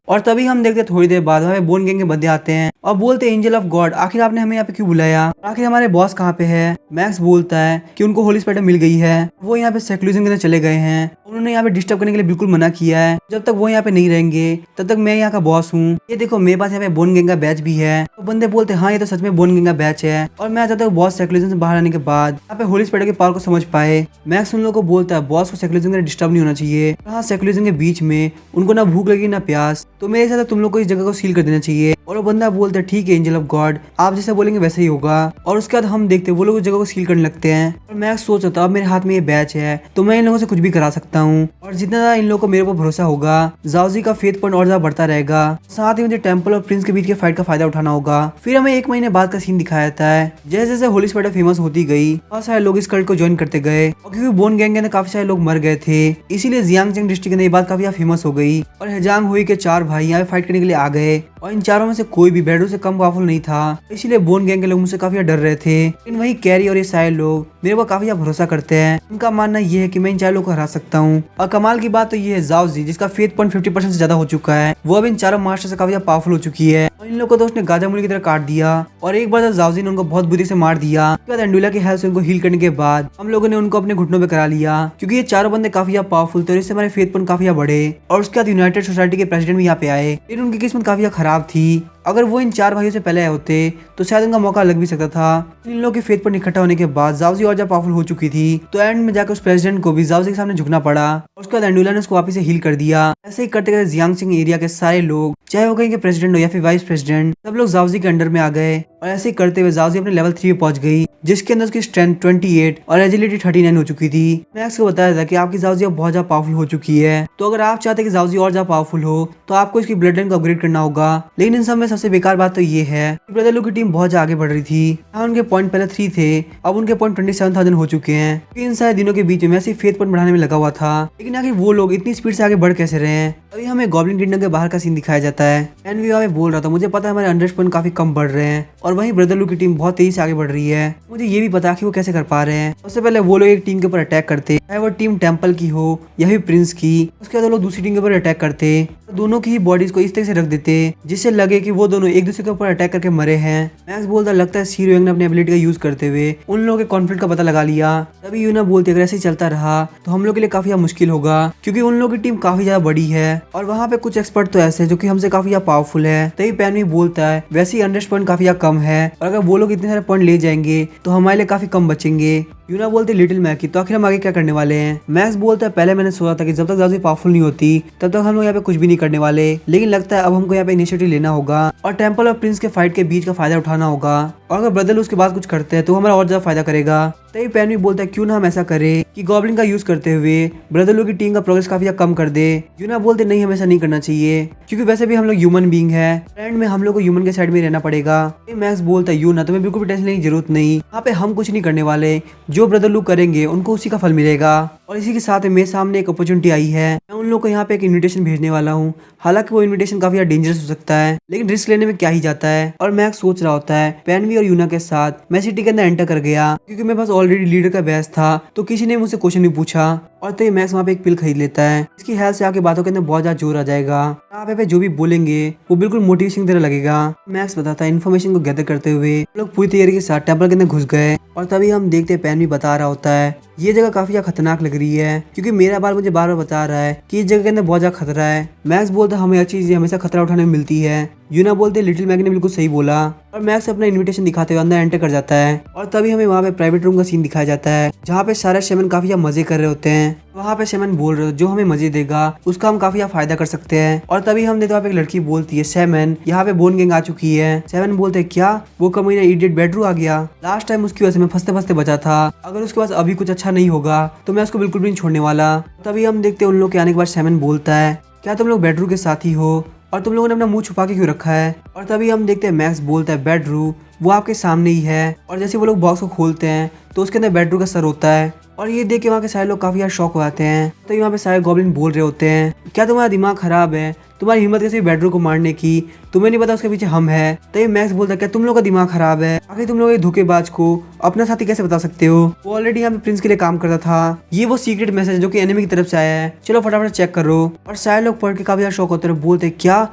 और तभी हम देखते हैं थोड़ी देर बाद वहाँ पे बोन गैंग के बंदे आते हैं और बोलते हैं एंजल ऑफ गॉड आखिर आपने हमें यहाँ पे क्यों बुलाया, आखिर हमारे बॉस कहाँ पे है। मैक्स बोलता है कि उनको होली स्पेक्टर मिल गई है, वो यहाँ पे सेक्लूजन के अंदर चले गए हैं, उन्होंने यहाँ पे डिस्टर्ब करने के लिए बिल्कुल मना किया है, जब तक वो यहाँ पे नहीं रहेंगे तब तक मैं यहाँ का बॉस हूँ। ये देखो मेरे पास यहाँ पे बोन गैंग का बैच भी है। तो बंदे बोलते हैं हाँ ये तो सच में बोन गैंग का बैच है और मैं जब तक बॉस सेक्लूजन से बाहर आने के बाद यहाँ पे होली स्पेक्टर के पावर को समझ पाए। मैक्स उन लोगों को बोलता है बॉस को सेक्लूजन के डिस्टर्ब नहीं होना चाहिए, हाँ सेक्लूजन के बीच में उनको ना भूख लगी ना प्यास, तो मेरे हिसाब से तुम लोग को इस जगह को सील कर देना चाहिए। और वो बंदा बोलता है ठीक है एंजल ऑफ गॉड आप जैसे बोलेंगे वैसे ही होगा। और उसके बाद हम देखते हैं वो लोग उस जगह को सील करने लगते हैं और मैं सोच रहा था अब मेरे हाथ में ये बैच है तो मैं इन लोगों से कुछ भी करा सकता हूँ और जितना ज्यादा इन लोगों को मेरे ऊपर भरोसा होगा जाओजी का फेथ पॉइंट और ज्यादा बढ़ता रहेगा। साथ ही मुझे टेम्पल और प्रिंस के बीच के फाइट का फायदा उठाना होगा। फिर हमें 1 महीने बाद का सीन दिखाया जाता है। जैसे जैसे होली स्पेक्टर फेमस होती गई बहुत सारे लोग इस कल्ट को ज्वाइन करते गए और क्योंकि बोन गैंग के अंदर काफी सारे लोग मर गए थे इसीलिए जियांगजेंग डिस्ट्रिक्ट के अंदर ये बात काफी फेमस हो गई और हेजांग हुई के 4 भाई यहाँ फाइट करने के लिए आ गए और इन चारों में से कोई भी बेडरू से कम पावरफुल नहीं था, इसीलिए बोन गैंग के लोग मुझसे काफी डर रहे थे। लेकिन वही कैरी और ये सारे लोग मेरे को काफी भरोसा करते हैं, उनका मानना ये है कि मैं इन 4 लोगों को हरा सकता हूँ। और कमाल की बात तो ये है जाओजी जिसका फेथ पॉइंट 50% से ज्यादा हो चुका है वो अब इन चारों मास्टर से काफी पावरफुल हो चुकी है और इन लोगों को तो उसने गाजा मूली की तरह काट दिया। और एक बार जब जाओजी ने उनको बहुत बुरी से मार दिया उसके बाद एंडुला की हेल्प से उनको हील करने के बाद हम लोगों ने उनको अपने घुटनों पे करा लिया क्योंकि ये चारों बंदे काफी पावरफुल थे और इससे हमारे फेथ पॉइंट काफी बढ़े। और उसके बाद यूनाइटेड सोसाइटी के प्रेसिडेंट भी यहाँ पे आए लेकिन उनकी किस्मत काफी खराब थी, अगर वो इन 4 भाइयों से पहले आए होते तो शायद उनका मौका लग भी सकता था। इन लोगों के फेथ पर इकट्ठा होने के बाद जाओजी और ज्यादा पावरफुल हो चुकी थी तो एंड में जाकर उस प्रेसिडेंट को भी जाओजी के सामने झुकना पड़ा और उसके बाद एंडुला ने उसको वापस से हील कर दिया। ऐसे ही करते करते जियांगजेंग एरिया के सारे लोग चाहे वो कहीं के प्रेसिडेंट हो या फिर वाइस प्रेसिडेंट सब लोग जाओजी के अंडर में आ गए और ऐसे ही करते हुए जाओजी अपने लेवल 3 पे पहुंच गई जिसके अंदर उसकी स्ट्रेंथ 28 और एजिलिटी 39 हो चुकी थी। मैक्स को बताया था कि आपकी जाओजी अब बहुत ज्यादा पावरफुल हो चुकी है तो अगर आप चाहते हैं कि जाओजी और ज्यादा पावरफुल हो तो आपको इसकी ब्लड लाइन को अपग्रेड करना होगा। लेकिन इन सब में सबसे बेकार बात तो ये है कि ब्रदर लू की टीम बहुत ज्यादा आगे बढ़ रही थी, हाँ उनके पॉइंट पहले 3 थे अब उनके पॉइंट 27,000 हो चुके हैं। इन सारे दिनों के बीच में वैसे फेथ पॉइंट बढ़ाने में लगा हुआ था लेकिन आखिर वो लोग इतनी स्पीड से आगे बढ़ कैसे रहे हैं। अभी हमें गॉब्लिन किंगडम के बाहर का सीन दिखाया जाता है। एनवी हमें बोल रहा था मुझे पता है हमारे 100 पॉइंट काफी कम बढ़ रहे हैं और वहीं ब्रदर लू की टीम बहुत तेजी से आगे बढ़ रही है, मुझे ये भी पता कि वो कैसे कर पा रहे हैं। सबसे पहले वो लोग एक टीम के ऊपर अटैक करते चाहे वो टीम टेम्पल की हो या फिर प्रिंस की, उसके बाद वो लोग दूसरी टीम के ऊपर अटैक करते तो दोनों की ही बॉडीज को इस तरह से रख देते जिससे लगे कि वो दोनों एक दूसरे के ऊपर अटैक करके मरे हैं। मैक्स बोलता लगता है सी रोयांग ने अपनी एबिलिटी का यूज करते हुए उन लोगों के कॉन्फ्लिक्ट का पता लगा लिया। तभी यूना बोलते अगर ऐसे ही चलता रहा तो हम लोग के लिए काफी मुश्किल होगा क्योंकि उन लोगों की टीम काफी ज्यादा बड़ी है और वहाँ पे कुछ एक्सपर्ट तो ऐसे जो कि हमसे काफी ज्यादा पावरफुल है। तभी पैनवी बोलता है वैसे ही 100 पॉइंट काफी कम है और अगर वो लोग इतने सारे पॉइंट ले जाएंगे तो हमारे लिए काफी कम बचेंगे। यूना बोलते लिटिल मैकी तो आखिर हम आगे क्या करने वाले हैं। मैक्स बोलता है पहले मैंने सोचा था कि जब तक जाओजी पावरफुल नहीं होती तब तक हम लोग यहाँ पे कुछ भी नहीं करने वाले, लेकिन लगता है अब हमको यहाँ पे इनिशिएटिव लेना होगा और टेम्पल और प्रिंस के फाइट के बीच का फायदा उठाना होगा और अगर ब्रदर उसके बाद कुछ करते हैं तो हमारा और ज्यादा फायदा करेगा। तभी पैन भी बोलता है क्यों ना हम ऐसा करें कि गॉब्लिन का यूज करते हुए ब्रदर लोग की टीम का प्रोग्रेस काफी कम कर दे। यूना बोलते नहीं, हमें ऐसा नहीं करना चाहिए क्योंकि वैसे भी हम लोग ह्यूमन बीइंग है, फ्रेंड में हम लोग को ह्यूमन के साइड में रहना पड़ेगा। मैक्स बोलता है यूना तुम्हें बिल्कुल भी टेंशन लेने की जरूरत नहीं, यहाँ पे हम कुछ नहीं करने वाले, जो ब्रदर लोग करेंगे उनको उसी का फल मिलेगा। और इसी के साथ मेरे सामने एक अपॉर्चुनिटी आई है, मैं उन लोग को यहाँ पे एक इन्विटेशन भेजने वाला हूँ। हालांकि वो इन्विटेशन काफी डेंजरस हो सकता है, लेकिन रिस्क लेने में क्या ही जाता है। और मैक्स सोच रहा होता है पैनवी और यूना के साथ मैं सिटी के अंदर एंटर कर गया क्योंकि मेरे पास ऑलरेडी लीडर का बैच था, तो किसी ने मुझसे क्वेश्चन नहीं पूछा। और तभी मैक्स वहाँ पे एक पिल खरीद लेता है, इसकी हेल्थ से आके बातों के अंदर बहुत ज्यादा जोर आ जाएगा। आप पे जो भी बोलेंगे वो बिल्कुल मोटिवेशन की तरह लगेगा। मैक्स बताता है इन्फॉर्मेशन को गैदर करते हुए लोग पूरी तैयारी के साथ टेंपल के अंदर घुस गए। और तभी हम देखते हैं पैन भी बता रहा होता है ये जगह काफी खतरनाक लग रही है क्योंकि मेरा बाल मुझे बार बार बता रहा है कि इस जगह के अंदर बहुत ज्यादा खतरा है। मैक्स बोलता है हमें अच्छी चीजें हमेशा खतरा उठाने में मिलती है। यूना बोलते लिटिल मैग ने बिल्कुल सही बोला। और मैक्स अपना इन्विटेशन दिखाते हुए अंदर एंटर कर जाता है। और तभी हमें वहाँ पे प्राइवेट रूम का सीन दिखाया जाता है जहाँ पे सारे शेमन काफी ज्यादा मजे कर रहे होते हैं। वहाँ पे शेमन बोल रहे हो जो हमें मजे देगा उसका हम काफी फायदा कर सकते हैं। और तभी हम देखते वहाँ पे एक लड़की बोलती है शेमन यहाँ पे बोन गैंग आ चुकी है। शेमन बोलते हैं क्या वो कमीना इडियट बेडरू आ गया, लास्ट टाइम उसकी वजह से मैं फंसते फंसते बचा था, अगर उसके पास अभी कुछ अच्छा नहीं होगा तो मैं उसको बिल्कुल भी नहीं छोड़ने वाला। तभी हम देखते हैं उन लोग के आने के बाद शेमन बोलता है क्या तुम लोग बेडरू के साथी हो और तुम लोगों ने अपना मुंह छुपा के क्यों रखा है। और तभी हम देखते हैं मैक्स बोलता है बेडरू वो आपके सामने ही है। और जैसे वो लोग बॉक्स को खोलते हैं तो उसके अंदर बेडरू का सर होता है। और ये देख के वहाँ के सारे लोग काफी ज्यादा शॉक हो जाते हैं। तो यहाँ पे सारे गॉब्लिन बोल रहे होते हैं क्या तुम्हारा दिमाग खराब है, तुम्हारी हिम्मत कैसे बेडरू को मारने की, तुम्हें नहीं पता उसके पीछे हम है। तो ये मैक्स बोलता है क्या तुम लोग का दिमाग खराब है, आखिर तुम लोग एक धोखेबाज को अपना साथी कैसे बता सकते हो, वो ऑलरेडी यहाँ पे प्रिंस के लिए काम करता था, ये वो सीक्रेट मैसेज जो कि एनिमी की तरफ से आया है, चलो फटाफट चेक करो। और सारे लोग पढ़ के काफी ज्यादा शॉक होते हैं, बोलते हैं क्या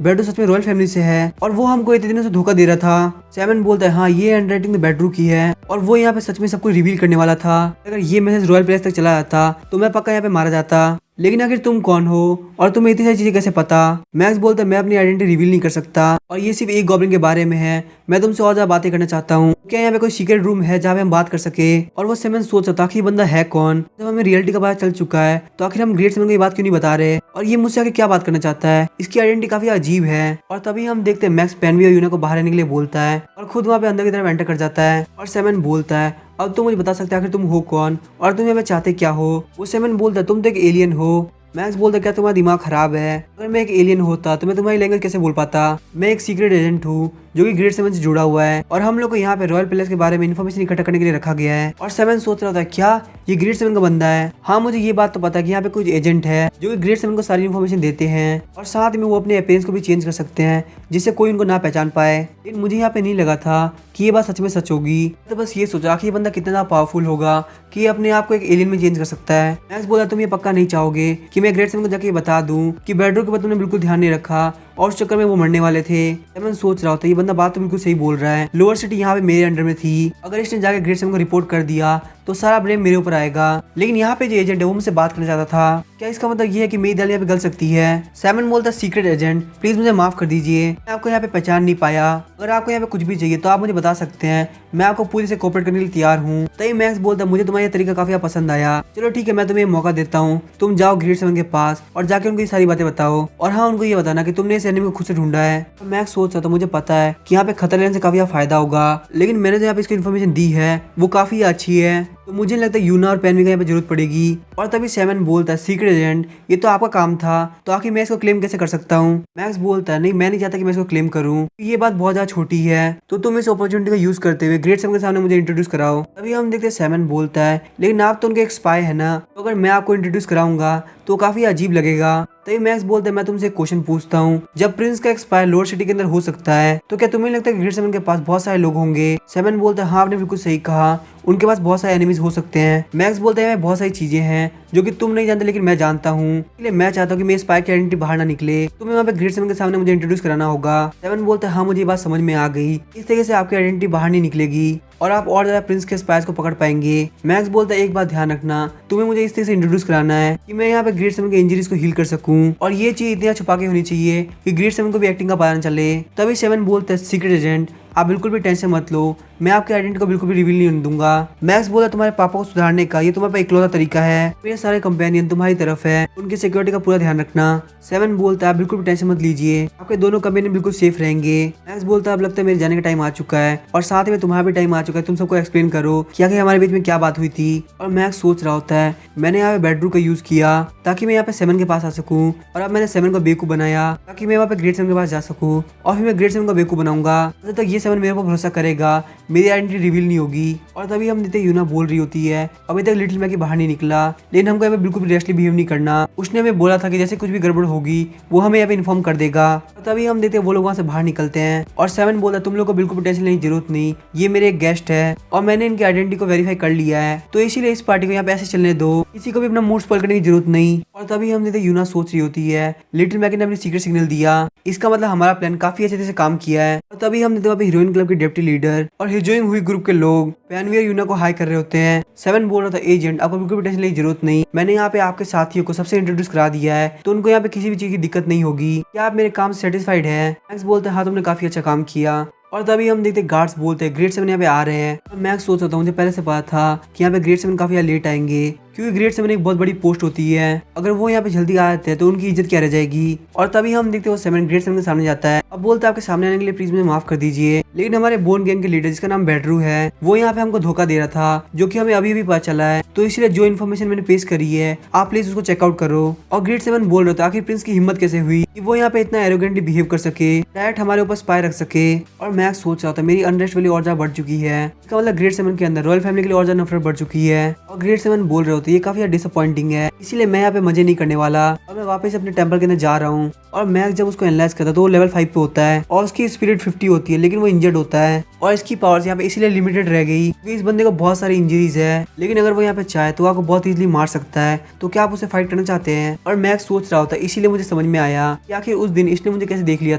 बेडरू सच में रॉयल फैमिली से है और वो हमको इतने दिनों से धोखा दे रहा था। सेवन बोलता है हाँ ये हैंडराइटिंग तो बेडरू की है और वो यहाँ पे सच में सब कुछ रिवील करने वाला था। अगर ये मैसेज रॉयल प्लेस तक चला जाता तो मैं पक्का यहाँ पे मारा जाता, लेकिन आखिर तुम कौन हो और तुम्हें इतनी सारी चीजें कैसे पता। मैक्स बोलता है मैं अपनी आइडेंटिटी रिवील नहीं कर सकता और ये सिर्फ एक गॉब्लिन के बारे में है, मैं तुमसे और ज्यादा बातें करना चाहता हूँ, क्या यहाँ पे कोई सीक्रेट रूम है जहाँ पे हम बात कर सके। और वो सेवन सोच रहा था कि बंदा है कौन, जब हमें रियलिटी का पता चल चुका है तो आखिर हम ग्रेट सेवन को ये बात क्यों नहीं बता रहे और ये मुझसे आगे क्या बात करना चाहता है, इसकी आइडेंटिटी काफी अजीब है। और तभी हम देखते हैं मैक्स पेनवी और यूना को बाहर आने के लिए बोलता है और खुद वहाँ पे अंदर की तरफ एंटर कर जाता है। और सेवन बोलता है अब तुम मुझे बता सकते हैं आखिर तुम हो कौन और तुम यहाँ पे चाहते क्या हो। वो सेवन बोलता है तुम तो एक एलियन हो। मैक्स बोलता है क्या तुम्हारा दिमाग खराब है, अगर मैं एक एलियन होता तो मैं तुम्हारी लैंग्वेज कैसे बोल पाता, मैं एक सीक्रेट एजेंट हूँ जो कि ग्रेट सेवन से जुड़ा हुआ है और हम लोग को यहाँ पे रॉयल पैलेस के बारे में इन्फॉर्मेशन इकट्ठा करने के लिए रखा गया है। और सेवन सोच रहा था क्या ये ग्रेट सेवन का बंदा है, हाँ मुझे ये बात तो पता है कि यहाँ पे कुछ एजेंट है जो कि ग्रेट सेवन को सारी इन्फॉर्मेशन देते हैं और साथ में वो अपने अपीयरेंस को भी चेंज कर सकते हैं जिससे कोई उनको ना पहचान पाए। लेकिन मुझे यहाँ पे नहीं लगा था कि ये बात सच में सच होगी, तो बस ये सोचा कि ये बंदा कितना पावरफुल होगा कि अपने आप को एक एलियन में चेंज कर सकता है। मैक्स बोला तुम ये पक्का नहीं चाहोगे कि मैं ग्रेट सेवन को जाके बता दूं कि बेडरूम के बाद तुमने बिल्कुल ध्यान नहीं रखा और उस चक्कर में वो मरने वाले थे। सेवन सोच रहा होता ये बंदा बात तो बिल्कुल सही बोल रहा है, लोअर सिटी यहाँ पे मेरे अंडर में थी, अगर इसने जाके ग्रेट सेवन को रिपोर्ट कर दिया तो सारा ब्लेम मेरे ऊपर आएगा, लेकिन यहाँ पे जो एजेंट है वो मुझसे बात करना चाहता था, क्या इसका मतलब ये है कि मेरी दाल यहाँ पे गल सकती है। सेवन बोलता सीक्रेट एजेंट प्लीज मुझे माफ कर दीजिए, मैं आपको यहाँ पे पहचान नहीं पाया, अगर आपको यहाँ पे कुछ भी चाहिए तो आप मुझे बता सकते हैं, मैं आपको पूरी से कोऑपरेट करने के लिए तैयार हूँ। तभी मैक्स बोलता मुझे तुम्हारा तरीका काफी पसंद आया, चलो ठीक है मैं तुम्हें मौका देता हूँ, तुम जाओ ग्रेट सेवन के पास और जाके उनको ये सारी बातें बताओ और हाँ उनको ये बताना कि तुमने इस एनिमी को खुद से ढूंढा है। तो मैक्स सोच रहा था मुझे पता है कि यहाँ पे खतरा लेने से काफी फायदा होगा, लेकिन मैंने जो यहाँ पे इसको इन्फॉर्मेशन दी है वो काफी अच्छी है, तो मुझे लगता है यूना और पेनवी का यहाँ पे जरूरत पड़ेगी। और तभी सेवन बोलता है सीक्रेट एजेंट ये तो आपका काम था, तो आखिर मैं इसको क्लेम कैसे कर सकता हूँ। मैक्स बोलता है नहीं मैं नहीं चाहता कि मैं इसको क्लेम करूँ, ये बात बहुत ज्यादा छोटी है, तो तुम इस अपॉर्चुनिटी का यूज करते हुए ग्रेट सेवन के सामने मुझे इंट्रोड्यूस कराओ। तभी हम देखते हैं सेवन बोलता है लेकिन आप तो उनके एक स्पाई है ना, तो अगर मैं आपको इंट्रोड्यूस कराऊंगा तो काफी अजीब लगेगा। तभी मैक्स बोलता है मैं तुमसे एक क्वेश्चन पूछता हूँ, जब प्रिंस का एक्सपायर लोअर सिटी के अंदर हो सकता है तो क्या तुम्हें लगता है कि ग्रेट सेवन के पास बहुत सारे लोग होंगे। सेवन बोलता है हाँ आपने बिल्कुल सही कहा, उनके पास बहुत सारे एनिमीज हो सकते हैं। मैक्स बोलता है बहुत सारी चीजें हैं जो कि तुम नहीं जानते लेकिन मैं जानता हूँ, इसलिए मैं चाहता हूँ कि मेरे स्पाई की आइडेंटिटी बाहर ना निकले, तुम्हें वहाँ पे ग्रेट सेवन के सामने मुझे इंट्रोड्यूस कराना होगा। सेवन बोलता है हाँ मुझे ये बात समझ में आ गई, इस तरीके से आपकी आइडेंटिटी बाहर नहीं निकलेगी और आप और ज्यादा प्रिंस के स्पाइस को पकड़ पाएंगे। मैक्स बोलता है एक बात ध्यान रखना, तुम्हें मुझे इस तरह से इंट्रोड्यूस कराना है कि मैं यहाँ पे ग्रेट सेवन के इंजरीज को हील कर सकूं और ये चीज इतना छुपा के होनी चाहिए कि ग्रेट सेवन को भी एक्टिंग का पता न चले। तभी सेवन बोलता है सीक्रेट एजेंट आप बिल्कुल भी टेंशन मत लो, मैं आपकी आइडेंटिटी को बिल्कुल भी रिवील नहीं होने दूंगा। मैक्स बोला तुम्हारे पापा को सुधारने का ये तुम्हारे पास इकलौता तरीका है, मेरे सारे कंपेनियन तुम्हारी तरफ है, उनकी सिक्योरिटी का पूरा ध्यान रखना। 7 बोलता है आप बिल्कुल भी टेंशन मत लीजिए, आपके दोनों कंपेनियन बिल्कुल सेफ रहेंगे। मैक्स बोलता है अब लगता है मेरे जाने का टाइम आ चुका है और साथ में तुम्हारा भी टाइम आ चुका है, तुम सबको एक्सप्लेन करो कि आखिर हमारे बीच में क्या बात हुई थी। और मैक्स सोच रहा होता है मैंने यहाँ पे बेडरूम का यूज किया ताकि मैं यहाँ पे 7 के पास आ सकूं, और अब मैंने 7 को बेवकूफ बनाया ताकि मैं वहाँ पे ग्रेड 7 के पास जा सकूं, और फिर मैं ग्रेड 7 को बेवकूफ बनाऊंगा जब तक ये 7 मेरे पर भरोसा करेगा, मेरी आइडेंटिटी रिवील नहीं होगी। और तभी हम देखते यूना बोल रही होती है अभी तक लिटिल मैकी बाहर नहीं निकला, लेकिन हमको यहाँ पे बिल्कुल भी रेस्टली बिहेव नहीं करना। उसने हमें बोला था कि जैसे कुछ भी गड़बड़ होगी वो हमें यहाँ पे इन्फॉर्म कर देगा। और तभी हम देखते वो लोग वहाँ से बाहर निकलते हैं और 7 बोलता तुम लोग को बिल्कुल भी टेंशन लेने की जरूरत नहीं, ये मेरे एक गेस्ट है और मैंने इनकी आइडेंटिटी को वेरीफाई कर लिया है, तो इसीलिए इस पार्टी को यहाँ पे ऐसे चलने दो, किसी को भी अपना मूड स्पॉइल करने की जरूरत नहीं। और तभी हम देखते यूना सोच रही होती है लिटिल मैकी ने अपनी सीक्रेट सिग्नल दिया, इसका मतलब हमारा प्लान काफी अच्छे से काम किया है। और तभी हम देखते वहाँ पे हीरोइन क्लब के डिप्टी लीडर और हीरोइन हुई ग्रुप के लोग पैनवी और यूना को हाई कर रहे होते हैं। 7 बोल रहा था एजेंट आपको बिल्कुल भी टेंशन लेने की जरूरत नहीं, मैंने यहाँ पे आपके साथियों को सबसे इंट्रोड्यूस करा दिया है, तो उनको यहाँ पे किसी भी चीज की दिक्कत नहीं होगी। क्या आप मेरे काम से सेटिस्फाइड हैं? मैक्स बोलते हैं हाँ तुमने काफी अच्छा काम किया। और तभी हम देखते गार्ड्स बोलते हैं ग्रेड 7 यहाँ पे आ रहे हैं। और मैक्स सोच रहा था मुझे पहले से पता था कि यहाँ पे ग्रेड 7 काफी लेट आएंगे, क्योंकि ग्रेड 7 एक बहुत बड़ी पोस्ट होती है, अगर वो यहाँ पे जल्दी आ जाते हैं तो उनकी इज्जत क्या रह जाएगी। और तभी हम देखते वो 7 ग्रेड 7 के सामने जाता है, अब बोलता है आपके सामने आने के लिए प्लीज मुझे माफ कर दीजिए, लेकिन हमारे बोन गैंग के लीडर जिसका नाम बेडरू है वो यहाँ पे हमको धोखा दे रहा था, जो कि हमें अभी भी पता चला है, तो इसलिए जो इन्फॉर्मेशन मैंने पेश करी है आप प्लीज उसको चेकआउट करो। और ग्रेड 7 बोल रहे थे आखिर प्रिंस की हिम्मत कैसे हुई कि वो यहाँ पे इतना एरोगेंटली बिहेव कर सके, डायरेक्ट हमारे ऊपर स्पाई रख सके। और मैक्स सोच रहा था मेरी अनरेस्ट वैल्यू और ज्यादा बढ़ चुकी है, इसका मतलब ग्रेड 7 के अंदर रॉयल फैमिली के लिए और ज्यादा नफरत बढ़ चुकी है। और ग्रेड 7 बोल रहे होते ये काफी डिसअपॉइंटिंग है, इसीलिए मैं यहाँ पे मजे नहीं करने वाला और मैं वापस अपने टेंपल के अंदर जा रहा हूँ। और मैक्स जब उसको एनालाइज करता है तो वो लेवल 5 पे होता है और उसकी स्पिरिट 50 होती है, लेकिन वो इंजर्ड होता है और इसकी पावर्स यहाँ पे इसीलिए लिमिटेड रह गई क्योंकि इस बंदे को बहुत सारी इंजरीज है, लेकिन अगर वो यहाँ पे चाहे तो आपको बहुत इजीली मार सकता है। तो क्या आप उसे फाइट करना चाहते हैं? और मैक्स सोच रहा होता है इसीलिए मुझे समझ में आया कि आखिर उस दिन इसने मुझे कैसे देख लिया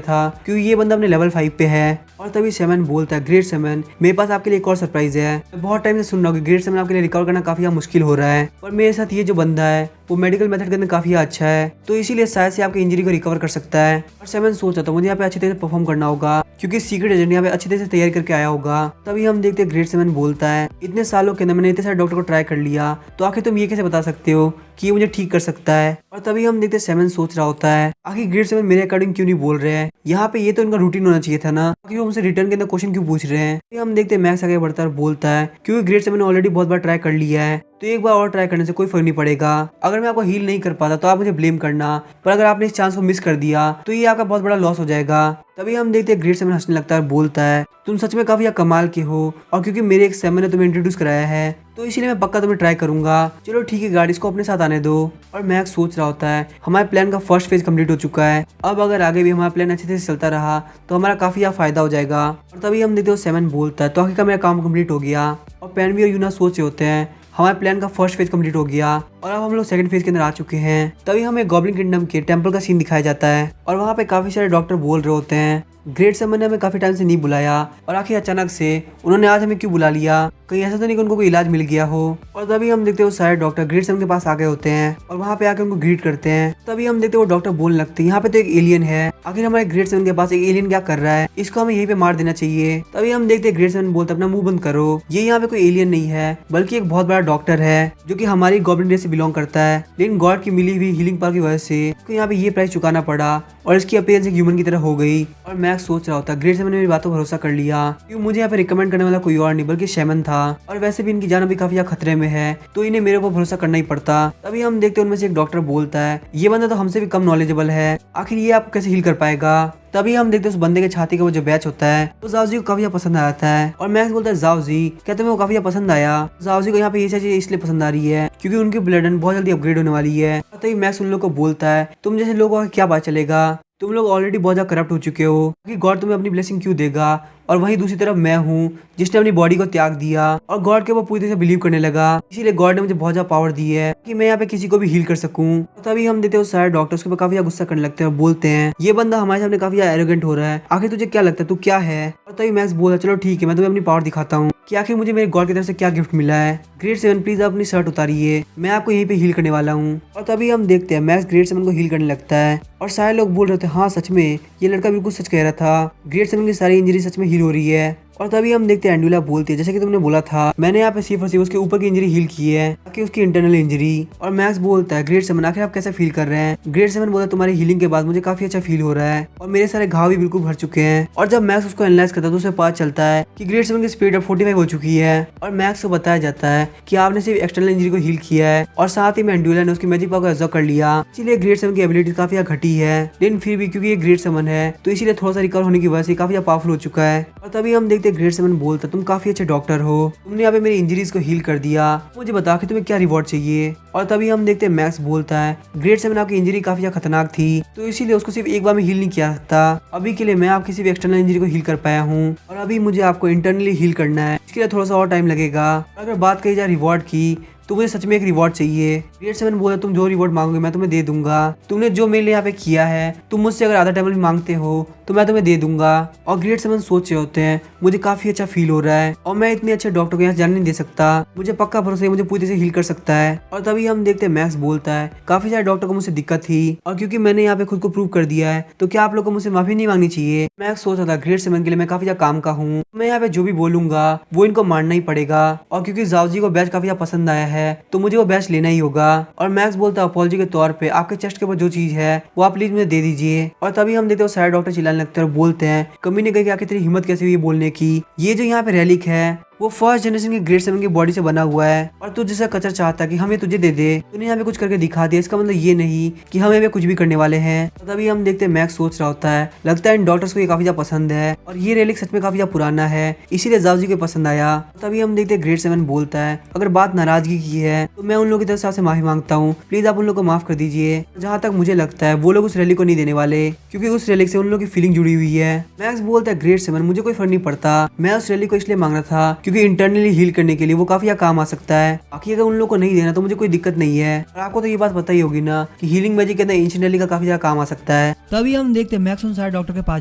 था, क्योंकि ये बंदा अपने लेवल 5 पे है। और तभी 7 बोलता है ग्रेड 7 मेरे पास आपके लिए एक और सरप्राइज है, मैं बहुत टाइम से सुन रहा हूँ कि ग्रेड 7 आपके लिए रिकवर करना काफी मुश्किल हो रहा है, और मेरे साथ ये जो बंदा है वो मेडिकल मेथड के अंदर काफी अच्छा है, तो इसीलिए शायद से आपकी इंजरी को रिकवर कर सकता है। और 7 सोच रहा था मुझे यहाँ पे अच्छी तरह से परफॉर्म करना होगा, क्योंकि सीक्रेट एजेंट यहाँ पे अच्छी तरह से तैयारी करके आया होगा। तभी हम देखते हैं ग्रेड 7 बोलता है इतने सालों के अंदर मैंने इतने सारे डॉक्टर को ट्राई कर लिया, तो आखिर तुम ये कैसे बता सकते हो कि ये मुझे ठीक कर सकता है। और तभी हम देखते 7 सोच रहा होता है आखिर ग्रेड 7 मेरे अकॉर्डिंग क्यों नहीं बोल रहे हैं, यहाँ पे ये तो इनका रूटीन होना चाहिए था ना, आखिर वो हमसे रिटर्न के अंदर क्वेश्चन क्यों पूछ रहे हैं। तो हम देखते हैं मैक्स आगे बढ़ता है और बोलता है क्योंकि ग्रेड 7 ने ऑलरेडी बहुत बार ट्राई कर लिया है, तो एक बार और ट्राई करने से कोई फर्क नहीं पड़ेगा। अगर मैं आपको हील नहीं कर पाता तो आप मुझे ब्लेम करना, पर अगर आपने इस चांस को मिस कर दिया तो ये आपका बहुत बड़ा लॉस हो जाएगा। तभी हम देखते हैं ग्रेड 7 हंसने लगता है, बोलता है तुम सच में काफी कमाल के हो, और क्योंकि मेरे एक 7 ने तुम्हें इंट्रोड्यूस कराया है तो इसीलिए मैं पक्का तुम्हें ट्राई करूंगा। चलो ठीक है गाड़ी इसको अपने साथ आने दो। और मैक्स सोच रहा होता है हमारे प्लान का फर्स्ट फेज कंप्लीट हो चुका है, अब अगर आगे भी हमारा प्लान अच्छे से चलता रहा तो हमारा काफी फायदा हो जाएगा। और तभी हम देखते हो 7 बोलता है तो आखिर का मेरा काम कंप्लीट हो गया। और पैनवी और यूना सोच रहे होते हैं हमारे प्लान का फर्स्ट फेज कंप्लीट हो गया और अब हम लोग सेकंड फेज के अंदर आ चुके हैं। तभी हमें गॉब्लिन किंगडम के टेंपल का सीन दिखाया जाता है और वहाँ पे काफी सारे डॉक्टर बोल रहे होते हैं ग्रेड 7 ने हमें काफी टाइम से नहीं बुलाया और आखिर अचानक से उन्होंने आज हमें क्यों बुला लिया, कहीं ऐसा तो नहीं कि उनको कोई इलाज मिल गया हो। और तभी हम देखते हो सारे डॉक्टर ग्रेड 7 के पास आ गए होते हैं और वहाँ पे आके उनको ग्रीट करते हैं। तभी हम देखते वो डॉक्टर बोलने लगते हैं यहाँ पे तो एक एलियन है, आखिर हमारे ग्रेड 7 के पास एक एलियन क्या कर रहा है, इसको हमें यहीं पे मार देना चाहिए। तभी हम देखते हैं ग्रेड 7 बोलते अपना मुंह बंद करो, ये यहाँ पे कोई एलियन नहीं है बल्कि एक बहुत बड़ा डॉक्टर है जो कि हमारी गॉब्लिन रेस से बिलोंग करता है, लेकिन गॉड की मिली हुई हीलिंग पावर की वजह से इसको यहाँ पे ये प्राइस चुकाना पड़ा और इसकी अपीयरेंस एक ह्यूमन की तरह हो गई। और मैक्स सोच रहा होता ग्रेड 7 ने मेरी बातों पर भरोसा कर लिया क्योंकि मुझे यहाँ पे रिकमेंड करने वाला कोई और नहीं बल्कि शैमन था, और वैसे भी इनकी जान अभी काफी खतरे में है तो इन्हें मेरे ऊपर भरोसा करना ही पड़ता। तभी हम देखते हैं उनमें से एक डॉक्टर बोलता है ये बंदा तो हमसे भी कम नॉलेजेबल है, आखिर ये आपको कैसे हील कर पाएगा। तभी हम देखते हैं उस बंदे के छाती का वो जो बैच होता है वो जाओजी को काफी पसंद आता है और मैक्स बोलता है जाओजी क्या तुम्हें वो काफी पसंद आया। जाओजी को यहाँ पे ये चीज इसलिए पसंद आ रही है क्योंकि उनकी ब्लड बहुत जल्दी अपग्रेड होने वाली है। तभी मैक्स उन लोग को बोलता है तुम जैसे लोगों का क्या पता चलेगा, तुम लोग ऑलरेडी बहुत ज्यादा करप्ट हो चुके हो कि गॉड तुम्हें अपनी ब्लेसिंग क्यों देगा। और वहीं दूसरी तरफ मैं हूँ जिसने अपनी बॉडी को त्याग दिया और गॉड के ऊपर पूरी तरह से बिलीव करने लगा, इसीलिए गॉड ने मुझे बहुत ज्यादा पावर दी है कि मैं यहाँ पे किसी को भी हील कर सकूं। तो तभी हम देते हैं सारे डॉक्टर्स के ऊपर काफी गुस्सा करने लगते हैं और बोलते हैं ये बंदा हमारे सामने काफी एरोगेंट हो रहा है, आखिर तुझे क्या लगता है तू क्या है। और तभी मैक्स बोला चलो ठीक है मैं तुम्हें अपनी पावर दिखाता हूँ कि आखिर मुझे मेरे गॉड की तरफ से क्या गिफ्ट मिला है। ग्रेड 7 प्लीज आप अपनी शर्ट उतारिए, मैं आपको यहीं पे हील करने वाला हूँ। और तभी हम देखते हैं मैक्स ग्रेड 7 को हील करने लगता है और सारे लोग बोल रहे थे हाँ सच में ये लड़का बिल्कुल सच कह रहा था, ग्रेड 7 की सारी इंजरी सच में हील हो रही है। और तभी हम देखते हैं एंडुला बोलती है जैसे कि तुमने बोला था मैंने यहाँ पे सिर्फ और सिर्फ उसके ऊपर की इंजरी हील की है ताकि उसकी इंटरनल इंजरी। और मैक्स बोलता है ग्रेट 7 आखिर आप कैसे फील कर रहे हैं। ग्रेट 7 बोलता है तुम्हारी हीलिंग के बाद मुझे काफी अच्छा फील हो रहा है और मेरे सारे घाव भी बिल्कुल भर चुके हैं। और जब मैक्स उसको एनालाइज करता है तो उसे पता चलता है कि ग्रेट 7 की स्पीड अब 45 हो चुकी है। और मैक्स को बताया जाता है कि आपने सिर्फ एक्सटर्नल इंजरी को हील किया है और साथ ही में एंडुला ने उसकी मैजिक पावर को एब्जॉर्ब कर लिया, इसलिए ग्रेट 7 की एबिलिटी काफी घटी है। लेकिन फिर भी क्योंकि ये ग्रेट 7 है तो इसीलिए थोड़ा सा रिकवर होने की वजह से काफी पावरफुल हो चुका है। और तभी हम देखते हैं ग्रेट 7 बोलता तुम काफी अच्छे डॉक्टर हो, तुमने यहाँ पे मेरी इंजरीज को हील कर दिया, मुझे बता कि तुम्हें क्या रिवॉर्ड चाहिए। और तभी हम देखते हैं मैक्स बोलता है ग्रेट 7 आपकी इंजरी काफी खतरनाक थी तो इसीलिए उसको सिर्फ एक बार में हील नहीं किया सकता, अभी के लिए मैं आपकी सिर्फ एक्सटर्नल इंजरी को हील कर पाया हूँ और अभी मुझे आपको इंटरनली हील करना है, इसके लिए थोड़ा सा और टाइम लगेगा। अगर बात करी जाए रिवॉर्ड की तो मुझे सच में एक रिवॉर्ड चाहिए। ग्रेट 7 बोला तुम जो रिवॉर्ड मांगोगे मैं तुम्हें दे दूंगा, तुमने जो मेरे लिए यहाँ पे किया है तुम मुझसे अगर आधा टाइम भी मांगते हो तो मैं तुम्हें दे दूंगा। और ग्रेट 7 सोच रहे होते हैं मुझे काफी अच्छा फील हो रहा है और मैं इतने अच्छे डॉक्टर को यहाँ जाने नहीं दे सकता, मुझे पक्का भरोसा है मुझे पूरी तरह से हील कर सकता है। और तभी हम देखते हैं मैक्स बोलता है काफी सारे डॉक्टर को मुझसे दिक्कत थी और क्योंकि मैंने यहाँ पे खुद को प्रूव कर दिया है तो क्या आप लोग को मुझसे माफी नहीं मांगनी चाहिए। मैक्स सोच रहा था ग्रेट 7 के लिए मैं काफी ज्यादा काम का हूँ, मैं यहाँ पे जो भी बोलूंगा वो इनको मानना ही पड़ेगा और क्योंकि जाओजी को बैच काफी पसंद आया है तो मुझे वो बैच लेना ही होगा। और मैक्स बोलता है अपॉलजी के तौर पे आपके चेस्ट के ऊपर जो चीज है वो आप प्लीज मुझे दे दीजिए। और तभी हम देखते हैं सारे डॉक्टर चिल्लाने लगते हैं और बोलते हैं कमी ने कही कि आखिर तेरी हिम्मत कैसे हुई बोलने की, ये जो यहाँ पे रेलिक है वो फर्स्ट जनरेशन के ग्रेट 7 की बॉडी से बना हुआ है और तू जैसा कचरा चाहता कि हमें तुझे दे दे, तूने यहाँ पे कुछ करके दिखा दिया, इसका मतलब ये नहीं कि हम यहाँ पे कुछ भी करने वाले हैं। तो तभी हम देखते हैं मैक्स सोच रहा होता है लगता है इन डॉक्टर्स को ये काफी ज्यादा पसंद है और ये रेलिक सच में काफी ज्यादा पुराना है इसीलिए जाओजी को पसंद आया। तभी हम देखते हैं ग्रेट 7 बोलता है अगर बात नाराजगी की है तो मैं उन लोगों की तरफ से आपसे माफी मांगता हूँ, प्लीज आप उन लोगों को माफ कर दीजिए। जहाँ तक मुझे लगता है वो लोग उस रेलिक को नहीं देने वाले क्योंकि उस रेलिक से उन लोगों की फीलिंग जुड़ी हुई है। मैक्स बोलता है ग्रेट 7 मुझे कोई फर्क नहीं पड़ता, मैं उस रेलिक को इसलिए मांग रहा था क्योंकि इंटरनली हील करने के लिए वो काफी काम आ सकता है, बाकी अगर उन लोगों को नहीं देना तो मुझे कोई दिक्कत नहीं है। और आपको तो ये बात पता ही होगी ना कि हीलिंग मैजिक के अंदर एंशिएंट रेलिक का काफी ज्यादा काम आ सकता है। तभी हम देखते हैं मैक्स उन सारे डॉक्टर के पास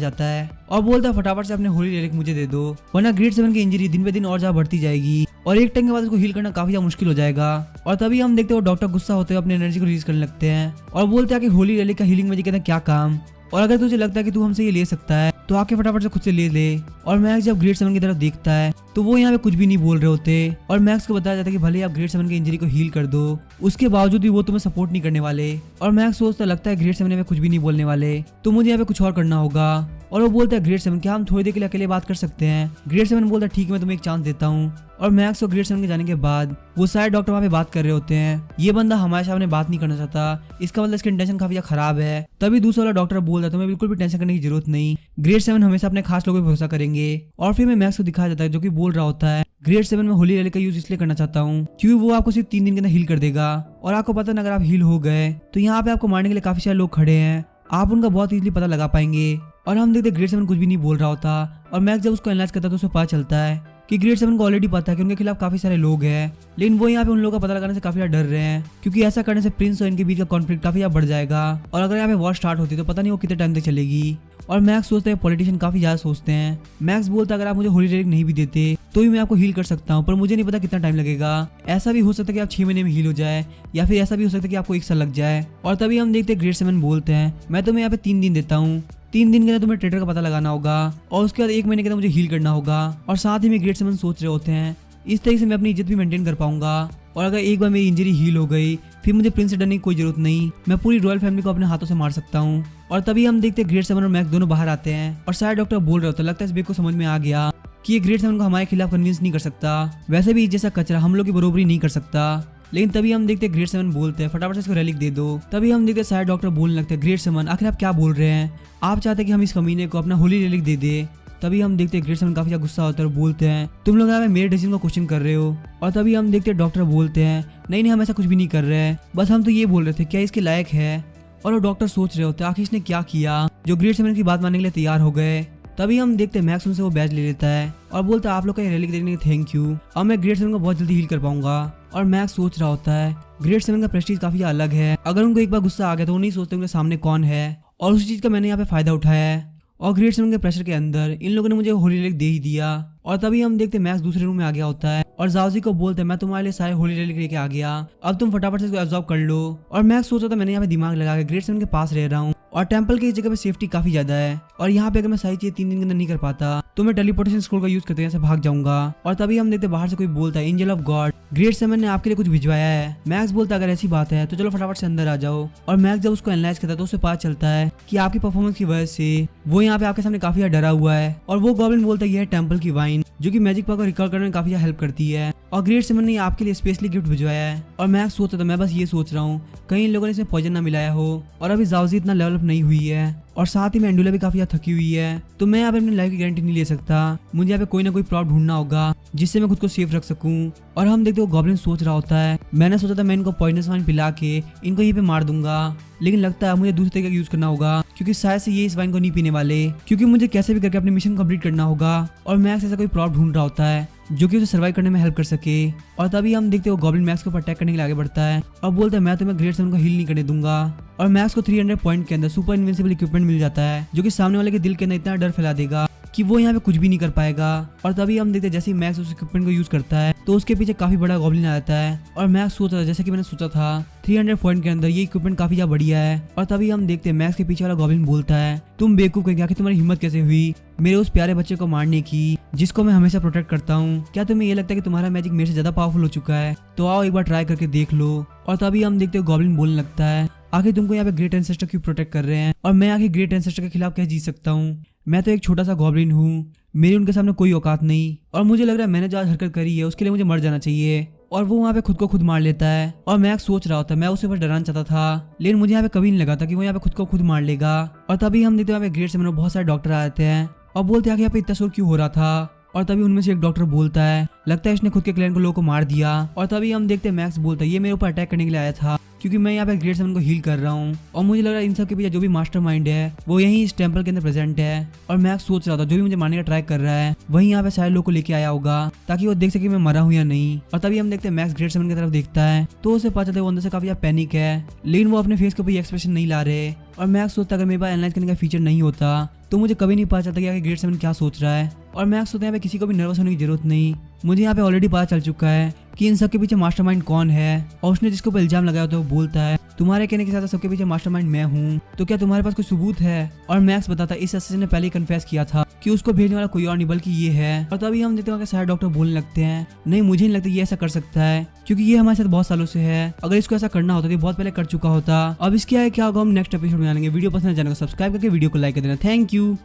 जाता है और बोलता है फटाफट से अपने होली रेलिक मुझे दे दो वरना ग्रेट 7 की इंजरी दिन पे दिन और ज्यादा बढ़ती जाएगी और एक टाइम के बाद उसको हील करना काफी ज्यादा मुश्किल हो जाएगा। और तभी हम देखते हैं वो डॉक्टर गुस्सा होते हुए अपनी एनर्जी को रिलीज करने लगते हैं और बोलते हैं कि होली रेलिक का हीलिंग मैजिक के अंदर क्या काम, और अगर तुझे लगता है कि तू हमसे ये ले सकता है तो आके फटाफट से खुद से ले ले। और मैक्स जब ग्रेट 7 की तरफ देखता है तो वो यहाँ पे कुछ भी नहीं बोल रहे होते और मैक्स को बताया जाता है कि भले आप ग्रेट 7 की इंजरी को हील कर दो उसके बावजूद भी वो तुम्हें सपोर्ट नहीं करने वाले। और मैक्स सोचता लगता है ग्रेट 7 में कुछ भी नहीं बोलने वाले तो मुझे यहाँ पे कुछ और करना होगा। और वो बोलता है ग्रेट 7 क्या हम थोड़ी देर के लिए अकेले बात कर सकते हैं। ग्रेट 7 बोलता है ठीक है मैं तुम्हें एक चांस देता हूँ। और मैक्स और ग्रेट 7 के जाने के बाद वो सारे डॉक्टर वहाँ पे बात कर रहे होते हैं, ये बंदा हमारे सामने बात नहीं करना चाहता, इसका मतलब इसकी इंटेंशन काफी खराब है। तभी दूसरा वाला डॉक्टर बोलता है तुम्हें बिल्कुल भी टेंशन करने की जरूरत नहीं, ग्रेट 7 हमेशा अपने खास लोगों पर भरोसा करेंगे। और फिर मैं मैक्स को दिखाया जाता है जो कि बोल रहा होता है ग्रेट 7 में होली रेलिक का यूज इसलिए करना चाहता हूँ क्योंकि वो आपको सिर्फ 3 दिन के अंदर हील कर देगा और आपको पता है अगर आप हील हो गए तो यहाँ पे आपको मारने के लिए काफी सारे लोग खड़े हैं, आप उनका बहुत इजीली पता लगा पाएंगे। और हम देखते ग्रेट 7 कुछ भी नहीं बोल रहा होता और मैक्स जब उसको एनालाइज करता है तो उसे पता चलता है कि ग्रेट 7 को ऑलरेडी पता है कि उनके खिलाफ काफी सारे लोग हैं, लेकिन वो यहाँ पे उन लोगों का पता लगाने से काफी ज्यादा डर रहे हैं क्योंकि ऐसा करने से प्रिंस और इनके बीच का कॉन्फ्लिक्ट काफी ज्यादा बढ़ जाएगा और अगर यहाँ पे वॉर स्टार्ट होती तो पता नहीं वो कितने टाइम तक चलेगी। और मैक्स सोचते हैं पॉलिटिशियन काफी ज्यादा सोचते हैं। मैक्स बोलता है अगर आप मुझे होली रेलिक नहीं भी देते तो भी मैं आपको हील कर सकता हूँ पर मुझे नहीं पता कितना टाइम लगेगा, ऐसा भी हो सकता है कि आप 6 महीने में हील हो जाए या फिर ऐसा भी हो सकता है कि आपको 1 साल लग जाए। और तभी हम देखते हैं ग्रेट 7 बोलते हैं मैं तुम्हें यहाँ पे 3 दिन देता हूँ, 3 दिन के अंदर तुम्हें ट्रेडर का पता लगाना होगा और उसके बाद 1 महीने के अंदर मुझे हील करना होगा। और साथ ही में ग्रेट 7 सोच रहे होते हैं इस तरीके से मैं अपनी इज्जत भी मेंटेन कर पाऊंगा और अगर एक बार मेरी इंजरी हील हो गई फिर मुझे प्रिंस से डरने की कोई जरूरत नहीं, मैं पूरी रॉयल फैमिली को अपने हाथों से मार सकता हूँ। और तभी हम देखते हैं ग्रेट 7 और मैक्स दोनों बाहर आते हैं और सारे डॉक्टर बोल रहे होते हैं लगता है इस बेक को समझ में आ गया कि ये ग्रेट 7 को हमारे खिलाफ कन्विंस नहीं कर सकता, वैसे भी जैसा कचरा हम लोग की बरोबरी नहीं कर सकता। लेकिन तभी हम देखते हैं ग्रेट 7 बोलते हैं फटाफट से इसको रेलिक दे दो। तभी हम देखते हैं सारे डॉक्टर बोलने लगते हैं ग्रेट 7 आखिर आप क्या बोल रहे हैं, आप चाहते हैं कि हम इस कमीने को अपना होली रेलिक दे दे। तभी हम देखते हैं ग्रेट 7 काफी ज्यादा गुस्सा होता है और बोलते हैं तुम लोग यहाँ पे मेरे डिसीजन को क्वेश्चन कर रहे हो। और तभी हम देखते हैं डॉक्टर बोलते हैं नहीं नहीं हम ऐसा कुछ भी नहीं कर रहे हैं, बस हम तो ये बोल रहे थे क्या इसके लायक है। और वो डॉक्टर सोच रहे होते हैं आखिर इसने क्या किया जो ग्रेट 7 की बात मानने के लिए तैयार हो गए। तभी हम देखते हैं मैक्स उनसे वो बैच ले लेता है और बोलता है आप लोग का रेलिक देने के थैंक यू, अब मैं ग्रेट 7 को बहुत जल्दी हील कर पाऊंगा। और मैक्स सोच रहा होता है ग्रेट 7 का प्रेस्टीज काफी अलग है, अगर उनको एक बार गुस्सा आ गया तो वो नहीं सोचते उनके सामने कौन है और उसी चीज का मैंने यहाँ पे फायदा उठाया है। और ग्रेट 7 के प्रेशर के अंदर इन लोगों ने मुझे होली रेलिक दे ही दिया। और तभी हम देखते मैक्स दूसरे रूम में आ गया होता है और जाओजी को बोलते हैं मैं तुम्हारे लिए सारे होली रेलिक लेके आ गया, अब तुम फटाफट से इसको एब्जॉर्ब कर लो। और मैक्स सोच रहा था मैंने यहाँ पे दिमाग लगा के ग्रेट 7 के पास रह रहा हूँ और टेंपल की इस जगह पे सेफ्टी काफी ज्यादा है और यहाँ पे अगर मैं सारी चीजें 3 दिन के अंदर नहीं कर पाता तो मैं टेलीपोर्टेशन स्क्रोल का यूज करते यहाँ से भाग जाऊंगा। और तभी हम देखते बाहर से कोई बोलता है एंजल ऑफ गॉड ग्रेट 7 ने आपके लिए कुछ भिजवाया है। मैक्स बोलता है अगर ऐसी बात है तो चलो फटाफट से अंदर आ जाओ। और मैक्स जब उसको एनालाइज करता है तो उसे पता चलता है कि आपकी परफॉर्मेंस की वजह से वो यहाँ पे आपके सामने काफी डरा हुआ है। और वो गॉब्लिन बोलता है यह है टेंपल की वाइन जो कि मैजिक पावर को रिकॉल करने में काफी हेल्प करती है और ग्रेट 7 ने आपके लिए स्पेशली गिफ्ट भिजवाया है। और मैक्स सोचता था मैं बस ये सोच रहा हूँ कहीं इन लोगों ने इसमें पॉइजन ना मिलाया हो। और अभी जाओजी इतना डेवलप नहीं हुई है और साथ ही में एंडुला भी काफी ज्यादा थकी हुई है, तो मैं यहाँ पे अपनी लाइफ की गारंटी नहीं ले सकता। मुझे यहाँ पे कोई ना कोई प्रॉप ढूंढना होगा जिससे मैं खुद को सेफ रख सकूं। और हम देखते वो गॉब्लिन सोच रहा होता है मैंने सोचा था मैं इनको पॉइजनस वाइन पिला के इनको यहीं पे मार दूंगा, लेकिन लगता है मुझे दूसरे तरीके का यूज करना होगा क्योंकि शायद से ये इस वाइन को नहीं पीने वाले, क्योंकि मुझे कैसे भी करके अपनी मिशन कंप्लीट करना होगा। और मैक्स ऐसा कोई प्रॉप ढूंढ रहा होता है जो कि उसे सर्वाइव करने में हेल्प कर सके। और तभी हम देखते हो गॉब्लिन मैक्स के ऊपर अटैक करने के लिए आगे बढ़ता है और बोलता है मैं तुम्हें ग्रेट 7 को हील नहीं करने दूंगा। और मैक्स को 300 पॉइंट के अंदर सुपर इनविंसिबल इक्विपमेंट मिल जाता है जो कि सामने वाले के दिल के अंदर इतना डर फैला देगा कि वो यहाँ पे कुछ भी नहीं कर पाएगा। और तभी हम देखते हैं जैसे ही मैक्स उस इक्विपमेंट को यूज करता है तो उसके पीछे काफी बड़ा गॉब्लिन आ जाता है। और मैक्स सोच रहा था जैसे कि मैंने सोचा था 300 पॉइंट के अंदर ये इक्विपमेंट काफी ज्यादा बढ़िया है। और तभी हम देखते हैं मैक्स के पीछे वाला गॉब्लिन बोलता है तुम बेवकूफ है, आखिर तुम्हारी हिम्मत कैसे हुई मेरे उस प्यारे बच्चे को मारने की जिसको मैं हमेशा प्रोटेक्ट करता हूँ। क्या तुम्हें ये लगता है कि तुम्हारा मैजिक मेरे से ज्यादा पावरफुल हो चुका है? तो आओ एक बार ट्राई करके देख लो। और तभी हम देखते हो गॉब्लिन बोलने लगता है आखिर तुमको यहाँ पे ग्रेट एंसेस्टर क्यों प्रोटेक्ट कर रहे हैं और मैं आखिर ग्रेट एंसेस्टर के खिलाफ कैसे जीत सकता हूँ? मैं तो एक छोटा सा गॉब्लिन हूँ, मेरी उनके सामने कोई औकात नहीं। और मुझे लग रहा है मैंने जो आज हरकत करी है उसके लिए मुझे मर जाना चाहिए। और वो वहाँ पे खुद को खुद मार लेता है। और मैक्स सोच रहा होता है मैं उसे बस डराना चाहता था, लेकिन मुझे यहाँ पे कभी नहीं लगा था कि वो यहाँ पे खुद को खुद मार लेगा। और तभी हम देखते हैं यहाँ पे ग्रेट 7 में बहुत सारे डॉक्टर आ जाते हैं और बोलते हैं कि यहाँ पे इतना शोर क्यों हो रहा था। और तभी उनमें से एक डॉक्टर बोलता है लगता है इसने खुद के क्लाइंट को लोगों को मार दिया। और तभी हम देखते हैं मैक्स बोलता है ये मेरे ऊपर अटैक करने के लिए आया था क्योंकि मैं यहाँ पे ग्रेट 7 को हील कर रहा हूँ और मुझे लग रहा है इन सब के पीछे जो भी मास्टरमाइंड है वो यहीं इस टेंपल के अंदर प्रेजेंट है। और मैक्स सोच रहा था जो भी मुझे मारने का ट्राई कर रहा है वही यहाँ पे सारे लोग को लेके आया होगा ताकि वो देख सके मैं मरा हूँ या नहीं। और तभी हम देखते हैं मैक्स ग्रेट 7 की तरफ देखता है तो उसे पता चलता है वो अंदर से काफी ज्यादा पैनिक है, लेकिन वो अपने फेस के ऊपर एक्सप्रेशन नहीं ला रहे। और मैक्स सोचता अगर मेरे पास एनालाइज करने का फीचर नहीं होता तो मुझे कभी नहीं पता चलता कि आगे ग्रेट 7 क्या सोच रहा है। और मैक्स सोचता है यहाँ पे किसी को भी नर्वस होने की जरूरत नहीं, मुझे यहाँ पे ऑलरेडी पता चल चुका है कि इन सब के पीछे मास्टरमाइंड कौन है। और उसने जिसके ऊपर इल्जाम लगाया होता है वो बोलता है तुम्हारे कहने के साथ सबके पीछे मास्टरमाइंड मैं हूँ, तो क्या तुम्हारे पास कोई सबूत है? और मैक्स बताता है इस असिस्टेंट ने पहले ही कन्फेस किया था कि उसको भेजने वाला कोई और नहीं बल्कि ये है। और तभी हम देखते हैं कि सारे डॉक्टर बोलने लगते हैं नहीं मुझे नहीं लगता ये ऐसा कर सकता है क्योंकि ये हमारे साथ बहुत सालों से है, अगर इसको ऐसा करना होता तो बहुत पहले कर चुका होता। अब इसके आगे क्या होगा हम नेक्स्ट एपिसोड में जानेंगे। वीडियो पसंद है चैनल को सब्सक्राइब करके वीडियो को लाइक कर देना। Thank you.